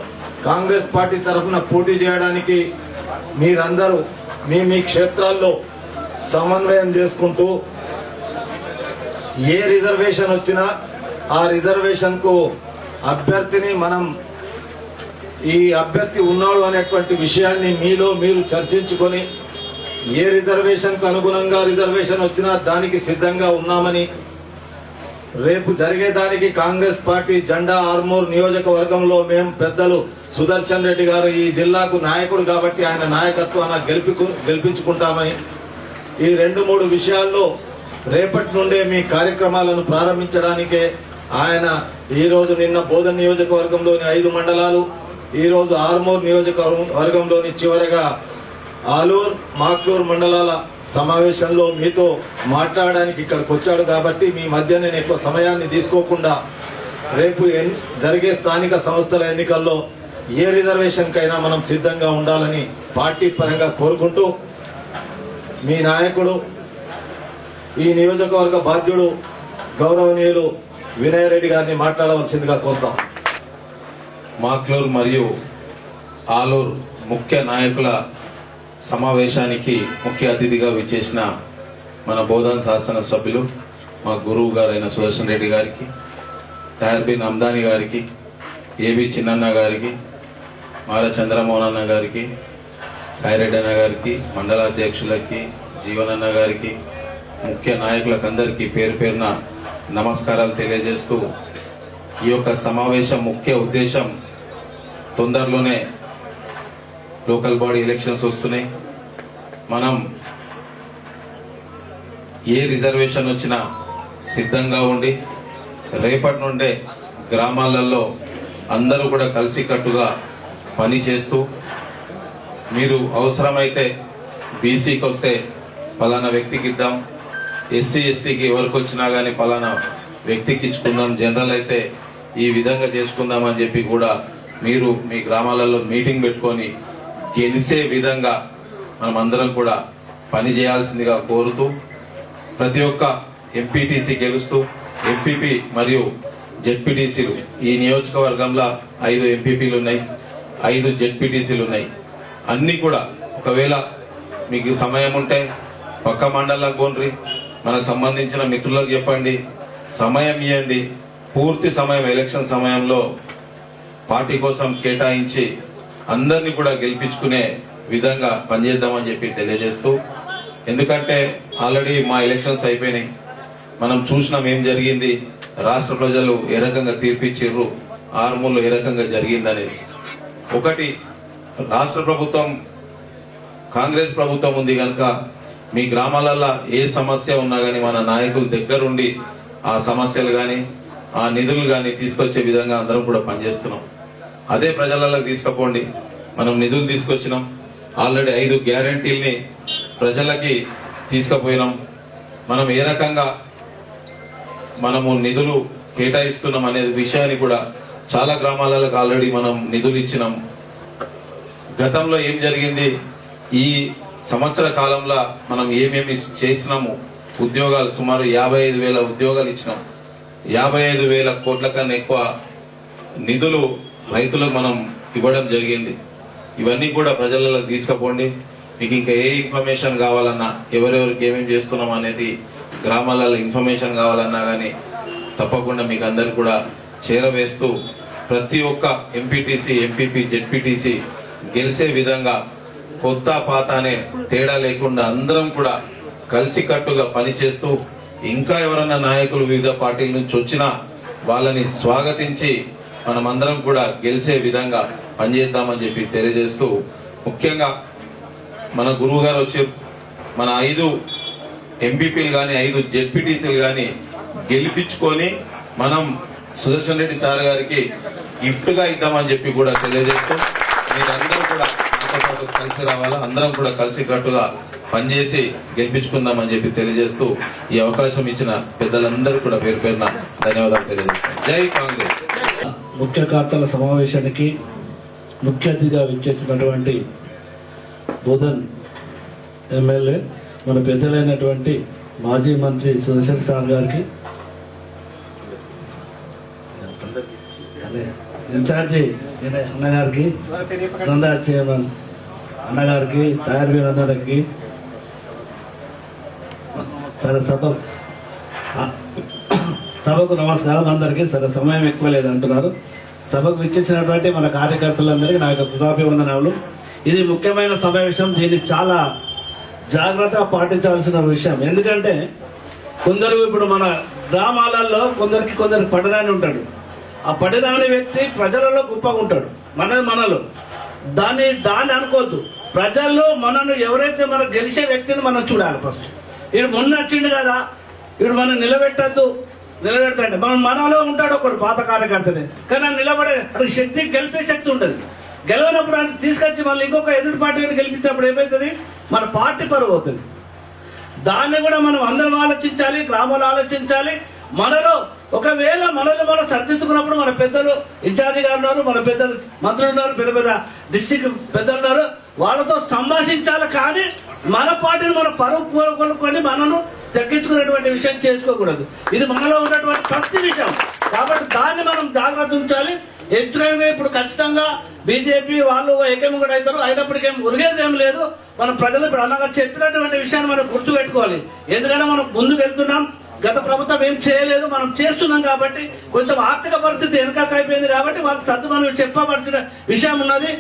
కాంగ్రెస్ పార్టీ తరఫున పోటీ చేయడానికి మీరందరూ మీ క్షేత్రాల్లో సమన్వయం చేసుకుంటూ ఏ రిజర్వేషన్ వచ్చినా ఆ రిజర్వేషన్ కు అభ్యర్థిని మనం ఈ అభ్యర్థి ఉన్నాడు అనేటువంటి విషయాన్ని మీలో మీరు చర్చించుకొని ఏ రిజర్వేషన్ కు అనుగుణంగా రిజర్వేషన్ వచ్చినా దానికి సిద్ధంగా ఉన్నామని, రేపు జరిగేదానికి కాంగ్రెస్ పార్టీ జెండా ఆర్మూర్ నియోజకవర్గంలో మేము పెద్దలు సుదర్శన్ రెడ్డి గారు ఈ జిల్లాకు నాయకుడు కాబట్టి ఆయన నాయకత్వాన్ని గెలిపించుకుంటామని, ఈ 2-3 విషయాల్లో రేపటి నుండే మీ కార్యక్రమాలను ప్రారంభించడానికే ఆయన నిన్న బోధన నియోజకవర్గంలోని 5 మండలాలు, ఈ రోజు ఆర్మూర్ నియోజకవర్గంలోని చివరగా ఆలూరు, మాక్లూరు మండలాల సమావేశంలో మీతో మాట్లాడడానికి ఇక్కడికి వచ్చాడు కాబట్టి మీ మధ్య నేను ఎక్కువ సమయాన్ని తీసుకోకుండా రేపు జరిగే స్థానిక సంస్థల ఎన్నికల్లో ఏ రిజర్వేషన్ కైనా మనం సిద్ధంగా ఉండాలని పార్టీ పరంగా కోరుకుంటూ మీ నాయకుడు, ఈ నియోజకవర్గ బాధ్యుడు గౌరవనీయులు వినయ్ రెడ్డి గారిని మాట్లాడవలసిందిగా కోరుతాం. మాక్లూరు మరియు ఆలూరు ముఖ్య నాయకుల సమావేశానికి ముఖ్య అతిథిగా విచ్చేసిన మన బోధన్ శాసనసభ్యులు మా గురువు గారైన సుదర్శన్ రెడ్డి గారికి, తయార్బిన్ అమ్దాని గారికి, ఏబి చిన్నన్న గారికి, మాల చంద్రమోహన్ అన్న గారికి, సాయిరెడ్డి అన్న గారికి, మండలాధ్యక్షులకి, జీవనన్న గారికి, ముఖ్య నాయకులకందరికీ పేరు పేరున నమస్కారాలు తెలియజేస్తూ ఈ యొక్క సమావేశం ముఖ్య ఉద్దేశం, తొందరలోనే లోకల్ బాడీ ఎలక్షన్స్ వస్తున్నాయి. మనం ఏ రిజర్వేషన్ వచ్చినా సిద్ధంగా ఉండి రేపటి నుండే గ్రామాలలో అందరూ కూడా కలిసికట్టుగా పని చేస్తూ, మీరు అవసరమైతే బీసీకి వస్తే పలానా వ్యక్తికి ఇద్దాం, ఎస్సీ ఎస్టీకి ఎవరికి వచ్చినా కానీ పలానా వ్యక్తికి ఇచ్చుకుందాం, జనరల్ అయితే ఈ విధంగా చేసుకుందామని చెప్పి కూడా మీరు మీ గ్రామాలలో మీటింగ్ పెట్టుకొని గెలిసే విధంగా మనం అందరం కూడా పని చేయాల్సిందిగా కోరుతూ, ప్రతి ఒక్క ఎంపీటీసీ గెలుస్తూ ఎంపీపీ మరియు జెడ్పీటీసీలు, ఈ నియోజకవర్గంలో 5 ఎంపీపీలు ఉన్నాయి, 5 జెడ్పీటీసీలు ఉన్నాయి. అన్ని కూడా ఒకవేళ మీకు సమయం ఉంటే పక్క మండలాలకు పోండి, మనకు సంబంధించిన మిత్రులకు చెప్పండి, సమయం ఇవ్వండి. పూర్తి సమయం ఎలక్షన్ సమయంలో పార్టీ కోసం కేటాయించి అందరినీ కూడా గెలిపించుకునే విధంగా పనిచేద్దామని చెప్పి తెలియజేస్తూ, ఎందుకంటే ఆల్రెడీ మా ఎలక్షన్స్ అయిపోయినాయి, మనం చూసినాం ఏం జరిగింది, రాష్ట్ర ప్రజలు ఏ రకంగా తీర్పిచ్చిర్రు, ఆర్మూర్లో ఏ రకంగా జరిగిందనేది. ఒకటి, రాష్ట్ర ప్రభుత్వం కాంగ్రెస్ ప్రభుత్వం ఉంది కనుక మీ గ్రామాలలో ఏ సమస్య ఉన్నా గానీ మన నాయకుల దగ్గరుండి ఆ సమస్యలు గాని ఆ నిధులు గాని తీసుకొచ్చే విధంగా అందరం కూడా పనిచేస్తున్నాం. అదే ప్రజలకు తీసుకుపోండి. మనం నిధులు తీసుకొచ్చినాం, ఆల్రెడీ 5 గ్యారంటీల్ని ప్రజలకి తీసుకుపోయినాం. మనం ఏ రకంగా మనము నిధులు కేటాయిస్తున్నాం అనే విషయాన్ని కూడా చాలా గ్రామాలకు ఆల్రెడీ మనం నిధులు ఇచ్చినాం. గతంలో ఏం జరిగింది, ఈ సంవత్సర కాలంలో మనం ఏమేమి చేసినాము, ఉద్యోగాలు సుమారు 55,000 ఉద్యోగాలు ఇచ్చినాం. 55,000 కోట్ల కన్నా ఎక్కువ నిధులు రైతులకు మనం ఇవ్వడం జరిగింది. ఇవన్నీ కూడా ప్రజలకు తీసుకుపోండి. మీకు ఇంకా ఏ ఇన్ఫర్మేషన్ కావాలన్నా, ఎవరెవరికి ఏమేమి చేస్తున్నాం అనేది గ్రామాలలో ఇన్ఫర్మేషన్ కావాలన్నా కానీ తప్పకుండా మీకు అందరు కూడా చేరవేస్తూ ప్రతి ఒక్క ఎంపీటీసీ, ఎంపీపీ, జెడ్పీటీసీ గెలిచే విధంగా కొత్త పాత అనే తేడా లేకుండా అందరం కూడా కలిసికట్టుగా పనిచేస్తూ ఇంకా ఎవరన్నా నాయకులు వివిధ పార్టీల నుంచి వచ్చినా వాళ్ళని స్వాగతించి మనమందరం కూడా గెలిచే విధంగా పనిచేద్దామని చెప్పి తెలియజేస్తూ, ముఖ్యంగా మన గురువు గారు వచ్చి మన 5 ఎంపీపీలు కానీ 5 జెడ్పీటీసీలు కానీ గెలిపించుకొని మనం సుదర్శన్ రెడ్డి సార్ గారికి గిఫ్ట్ గా ఇద్దామని చెప్పి కూడా తెలియజేస్తూ, మీరందరూ కూడా కలిసి రావాలా, అందరం కూడా కలిసి కట్టుగా పనిచేసి గెలిపించుకుందామని చెప్పి తెలియజేస్తూ ఈ అవకాశం ఇచ్చిన పెద్దలందరూ కూడా పేరు పేరున ధన్యవాదాలు తెలియజేస్తాం. జై కాంగ్రెస్. ముఖ్య కార్తల సమావేశానికి ముఖ్య అతిథిగా విచ్చేసినటువంటి బోధన్ ఎమ్మెల్యే మన పెద్దలైనటువంటి మాజీ మంత్రి సుదర్శన్ సార్ గారికి, ఇన్ఛార్జి అన్నగారికి, నందార్ చైర్మన్ అన్నగారికి, తయారు అన్నగారికి, సరే సభకు నమస్కారం అందరికీ. సరే సమయం ఎక్కువ లేదంటున్నారు. సభకు విచ్చేసినటువంటి మన కార్యకర్తలందరికీ నా యొక్క కృతాభివందనాలు. ఇది ముఖ్యమైన సమావేశం. దీన్ని చాలా జాగ్రత్తగా పాటించాల్సిన విషయం. ఎందుకంటే కొందరు ఇప్పుడు మన గ్రామాలలో కొందరికి పడరాని ఉంటాడు. ఆ పడరాని వ్యక్తి ప్రజలలో గొప్పగా ఉంటాడు. మనలో దాన్ని అనుకోవద్దు. ప్రజల్లో మనను ఎవరైతే మనం గెలిచే వ్యక్తిని మనం చూడాలి. ఫస్ట్ వీడు మొన్న వచ్చిండు కదా, వీడు మనం నిలబెడతాడు. మనలో ఉంటాడు ఒకడు పాత కార్యకర్తనే, కానీ నిలబడే శక్తి, గెలిపే శక్తి ఉంటుంది. గెలవనప్పుడు ఆయన తీసుకొచ్చి మళ్ళీ ఇంకొక ఎదుటి పార్టీని గెలిపించినప్పుడు ఏమవుతుంది, మన పార్టీ పరువు అవుతుంది. దాన్ని కూడా మనం అందరం ఆలోచించాలి, గ్రామాలు ఆలోచించాలి. మనలో ఒకవేళ మనం సర్దిద్దుకున్నప్పుడు మన పెద్దలు ఇన్ఛార్జి గారు ఉన్నారు, మన పెద్దలు మంత్రులు ఉన్నారు, పెద్ద డిస్టిక్ పెద్దలు ఉన్నారు, వాళ్ళతో సంభాషించాలి. కానీ మన పార్టీని మన పరువు కొనుక్కొని మనను తగ్గించుకునేటువంటి విషయం చేసుకోకూడదు. ఇది మనలో ఉన్నటువంటి ప్రతి విషయం. కాబట్టి దాన్ని మనం జాగ్రత్త ఉంచాలి. ఎప్పుడైనా ఇప్పుడు ఖచ్చితంగా బీజేపీ వాళ్ళు ఏకేమో కూడా అవుతారు. అయినప్పటికీ ఉరిగేది ఏం లేదు. మన ప్రజలు ఇప్పుడు అన్నగా చెప్పినటువంటి విషయాన్ని మనం గుర్తు పెట్టుకోవాలి. ఎందుకంటే మనం ముందుకు వెళ్తున్నాం. గత ప్రభుత్వం ఏం చేయలేదు, మనం చేస్తున్నాం. కాబట్టి కొంచెం ఆర్థిక పరిస్థితి వెనకాక అయిపోయింది. కాబట్టి వాళ్ళకి సర్దు మనం చెప్పవలసిన విషయం ఉన్నది.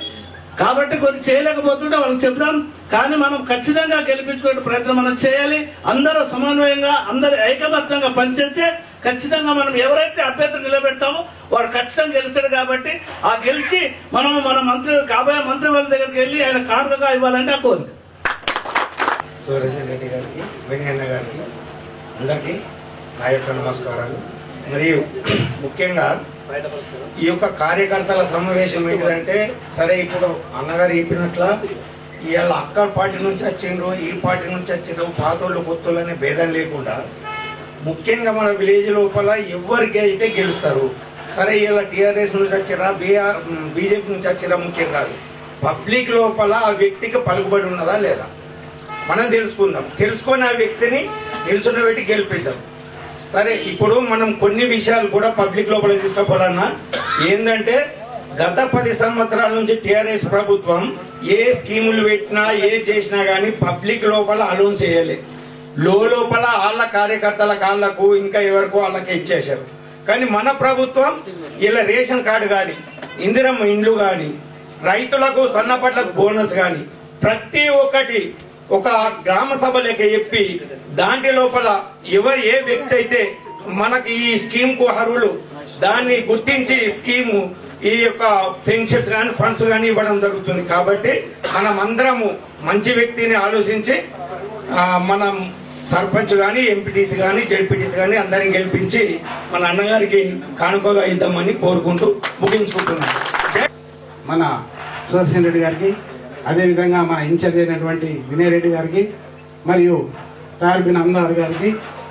కాబట్టి కొన్ని చేయలేకపోతుంటే వాళ్ళకి చెప్తాం. కానీ మనం ఖచ్చితంగా గెలిపించుకునే ప్రయత్నం మనం చేయాలి. అందరూ సమన్వయంగా, అందరూ ఐకమత్యంగా పనిచేస్తే ఖచ్చితంగా మనం ఎవరైతే అభ్యర్థి నిలబెడతామో వాడు ఖచ్చితంగా గెలుస్తాడు. కాబట్టి ఆ గెలిచి మనం మన కాబోయే మంత్రి వాళ్ళ దగ్గరికి వెళ్ళి ఆయన కానుకగా ఇవ్వాలంటే ఆ కోరిక. సుదర్శన్ రెడ్డి గారికి, వెంకయ్య గారికి అందరికీ నా యొక్క నమస్కారాలు. మరియు ముఖ్యంగా ఈ యొక్క కార్యకర్తల సమావేశం ఏంటంటే, సరే ఇప్పుడు అన్నగారు చెప్పినట్ల ఇవాళ అక్క పార్టీ నుంచి వచ్చిండ్రు, ఈ పార్టీ నుంచి వచ్చిండ్రు, పాతోళ్ళు కొత్తోళ్ళు అనే భేదం లేకుండా ముఖ్యంగా మన విలేజ్ లోపల ఎవరికి అయితే గెలుస్తారు. సరే ఇలా టీఆర్ఎస్ నుంచి వచ్చిరా, బీజేపీ నుంచి వచ్చిరా ముఖ్యం కాదు. పబ్లిక్ లోపల ఆ వ్యక్తికి పలుకుబడి ఉన్నదా లేదా మనం తెలుసుకుందాం. తెలుసుకొని ఆ వ్యక్తిని నిల్చున్న పెట్టి గెలిపిద్దాం. సరే ఇప్పుడు మనం కొన్ని విషయాలు కూడా పబ్లిక్ లోపల తీసుకుపోవాలన్నా ఏంటంటే, గత 10 సంవత్సరాల నుంచి టీఆర్ఎస్ ప్రభుత్వం ఏ స్కీములు పెట్టినా ఏ చేసినా గానీ పబ్లిక్ లోపల అనౌన్స్ చేయలే. లోపల వాళ్ళ కార్యకర్తల కాళ్లకు ఇంకా ఎవరికో వాళ్ళకి ఇచ్చేశారు. కానీ మన ప్రభుత్వం ఇలా రేషన్ కార్డు గాని, ఇందిరమ్మ ఇండ్లు గాని, రైతులకు సన్నపట్లకు బోనస్ గాని ప్రతి ఒక్కటి ఒక గ్రామ సభ లెక్క చెప్పి దాంట్లో లోపల ఎవరు ఏ వ్యక్తి అయితే మనకి ఈ స్కీమ్ కు అర్హులు దాన్ని గుర్తించి స్కీము ఈ యొక్క పెన్షన్స్ కానీ ఫండ్స్ కానీ ఇవ్వడం జరుగుతుంది. కాబట్టి మనం అందరము మంచి వ్యక్తిని ఆలోచించి మనం సర్పంచ్ గాని, ఎంపీటీసీ గాని, జెడ్పీటీసీ గాని అందరిని గెలిపించి మన అన్నగారికి కానుకగా ఇద్దామని కోరుకుంటూ ముగించుకుంటున్నాం. మన సుదర్శన్ రెడ్డి గారికి, అదేవిధంగా మన ఇన్ఛార్జ్ అయినటువంటి వినయ్ రెడ్డి గారికి, మరియు తార్బిన్ అమ్దార్ గారికి,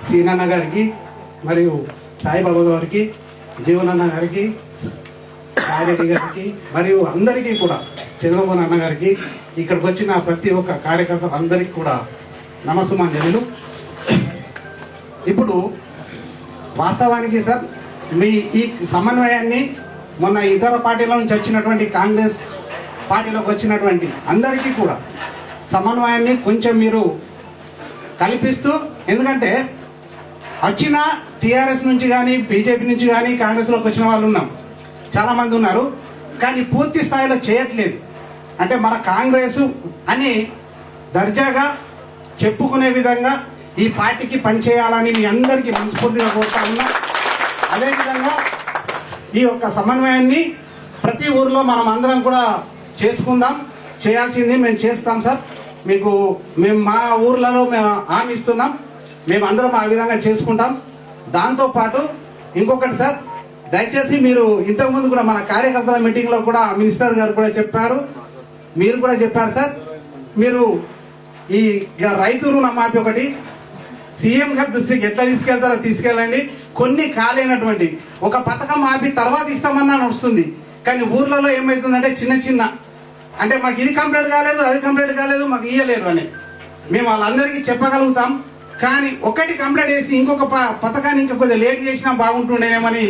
సీనన్న గారికి, మరియు సాయిబాబా గారికి, జీవనన్న గారికి, సాయిరెడ్డి గారికి, మరియు అందరికీ కూడా, చంద్రబాబు అన్న గారికి, ఇక్కడికి వచ్చిన ప్రతి ఒక్క కార్యకర్త అందరికీ కూడా నమస్సుమాంజలు. ఇప్పుడు వాస్తవానికి సార్ మీ ఈ సమన్వయాన్ని మొన్న ఇతర పార్టీల నుంచి వచ్చినటువంటి కాంగ్రెస్ పార్టీలోకి వచ్చినటువంటి అందరికీ కూడా సమన్వయాన్ని కొంచెం మీరు కల్పిస్తూ, ఎందుకంటే వచ్చిన టీఆర్ఎస్ నుంచి కానీ బీజేపీ నుంచి కానీ కాంగ్రెస్లోకి వచ్చిన వాళ్ళు ఉన్నాం, చాలామంది ఉన్నారు. కానీ పూర్తి స్థాయిలో చేయట్లేదు. అంటే మన కాంగ్రెస్ అని దర్జాగా చెప్పుకునే విధంగా ఈ పార్టీకి పనిచేయాలని మీ అందరికీ మనస్ఫూర్తిగా కోరుతా ఉన్నా. అదేవిధంగా ఈ యొక్క సమన్వయాన్ని ప్రతి ఊరిలో మనం అందరం కూడా చేసుకుందాం. చేయాల్సింది మేము చేస్తాం సార్. మేము మా ఊర్లలో మేము హామీ ఇస్తున్నాం, మేము అందరం ఆ విధంగా చేసుకుంటాం. దాంతోపాటు ఇంకొకటి సార్, దయచేసి మీరు ఇంతకుముందు కూడా మన కార్యకర్తల మీటింగ్లో కూడా మినిస్టర్ గారు కూడా చెప్పారు, మీరు కూడా చెప్పారు సార్. మీరు ఈ రైతు రుణమాఫీ ఒకటి సీఎం గారి దృష్టికి ఎట్లా తీసుకెళ్తారో తీసుకెళ్ళండి. కొన్ని కాలేనటువంటి ఒక పథకం ఆపి తర్వాత ఇస్తామన్నా నడుస్తుంది, కానీ ఊర్లలో ఏమవుతుందంటే చిన్న చిన్న అంటే మాకు ఇది కంప్లీట్ కాలేదు, అది కంప్లీట్ కాలేదు, మాకు ఇయ్యలేరు అని మేము వాళ్ళందరికీ చెప్పగలుగుతాం. కానీ ఒకటి కంప్లీట్ చేసి ఇంకొక పథకాన్ని ఇంకా కొద్దిగా లేట్ చేసినా బాగుంటుండేనేమని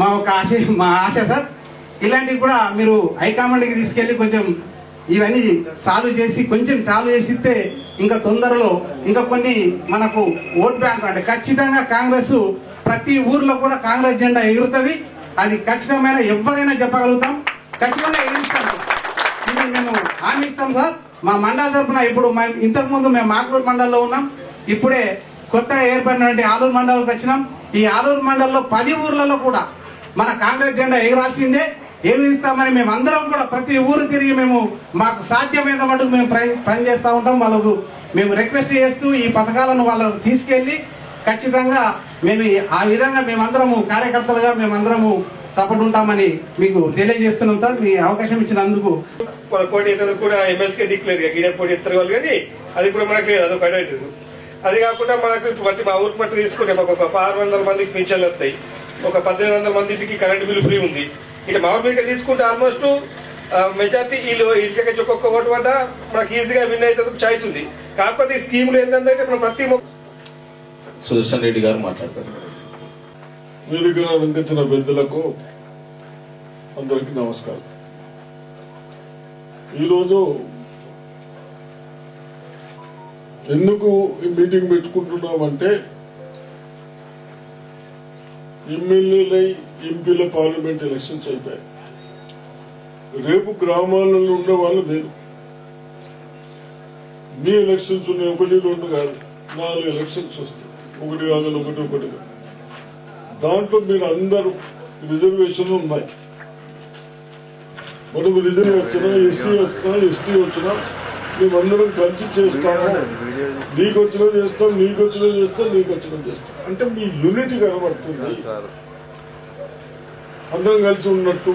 మా ఆశ సార్. ఇలాంటివి కూడా మీరు హైకమాండ్కి తీసుకెళ్లి కొంచెం ఇవన్నీ సాల్వ్ చేసిస్తే ఇంకా తొందరలో ఇంకా కొన్ని మనకు ఓట్ బ్యాంక్ అంటే ఖచ్చితంగా కాంగ్రెస్ ప్రతి ఊర్లో కూడా కాంగ్రెస్ జెండా ఎగురుతుంది. అది ఖచ్చితమైన ఎవరైనా చెప్పగలుగుతాం, ఖచ్చితంగా ఎగురుస్తాం. ఇది మేము హామీ ఇస్తాం సార్. మా మండల తరఫున ఇప్పుడు ఇంతకుముందు మేము మాక్లూరు మండలంలో ఉన్నాం, ఇప్పుడే కొత్తగా ఏర్పడినటువంటి ఆలూరు మండలంకి వచ్చినాం. ఈ ఆలూరు మండలంలో 10 ఊర్లలో కూడా మన కాంగ్రెస్ జెండా ఎగరాల్సిందే, ఎగిరిస్తామని మేము అందరం కూడా ప్రతి ఊరు తిరిగి మాకు సాధ్యమైన మటుకు మేము పనిచేస్తూ ఉంటాం. వాళ్ళకు మేము రిక్వెస్ట్ చేస్తూ ఈ పథకాలను వాళ్ళకు తీసుకెళ్లి ఖచ్చితంగా మేము ఆ విధంగా మేమందరము కార్యకర్తలుగా మేమందరము తప్పటుంటామని మీకు తెలియజేస్తున్నాం సార్. మీ అవకాశం ఇచ్చినందుకు. పోటీ కూడా ఎంఎస్కే దిక్కులేదు, గీడే పోటీ ఇస్తారు వాళ్ళు, కానీ అది కూడా మనకు లేదు, అదొక అడ్వాంటేజ్. అది కాకుండా మనకు బట్టి మా ఊరికి మట్టి తీసుకుంటే మాకు ఒక 600 మందికి పింఛన్లు వస్తాయి, ఒక 1800 మంది ఇంటికి కరెంటు బిల్లు ఫ్రీ ఉంది. ఇక మా ఊరికి తీసుకుంటే ఆల్మోస్ట్ మెజార్టీ వీళ్ళు ఇంటికి ఒక్కొక్క ఓటు వల్ల మనకు ఈజీగా విన్ అయితే ఛాయిస్ ఉంది. కాకపోతే ఈ స్కీములు ఏంటంటే మనం ప్రతి సుదర్శన్ రెడ్డి గారు మాట్లాడతారు. వేదికగా వెంకచిన పెద్దలకు అందరికీ నమస్కారం. ఈరోజు ఎందుకు ఈ మీటింగ్ పెట్టుకుంటున్నామంటే ఎమ్మెల్యేలై ఎంపీల పార్లమెంట్ ఎలక్షన్స్ అయిపోయాయి. రేపు గ్రామాలలో ఉండే వాళ్ళు మీరు మీ ఎలక్షన్స్ ఉన్నాయి, 1, 2 కాదు, 4 ఎలక్షన్స్ వస్తాయి. 1 కాదు, 1 కాదు. దాంట్లో మీరు అందరూ రిజర్వేషన్లు ఉన్నాయి. మనం రిజర్వ్ వచ్చినా, ఎస్సీ వచ్చినా, ఎస్టీ వచ్చినా మేమందరం కలిసి చేస్తాము. నీకు వచ్చినా చేస్తాం, నీకు వచ్చినా చేస్తాం, నీకు వచ్చినా చేస్తాం. అంటే మీ యూనిటీ కనబడుతుంది, అందరం కలిసి ఉన్నట్టు.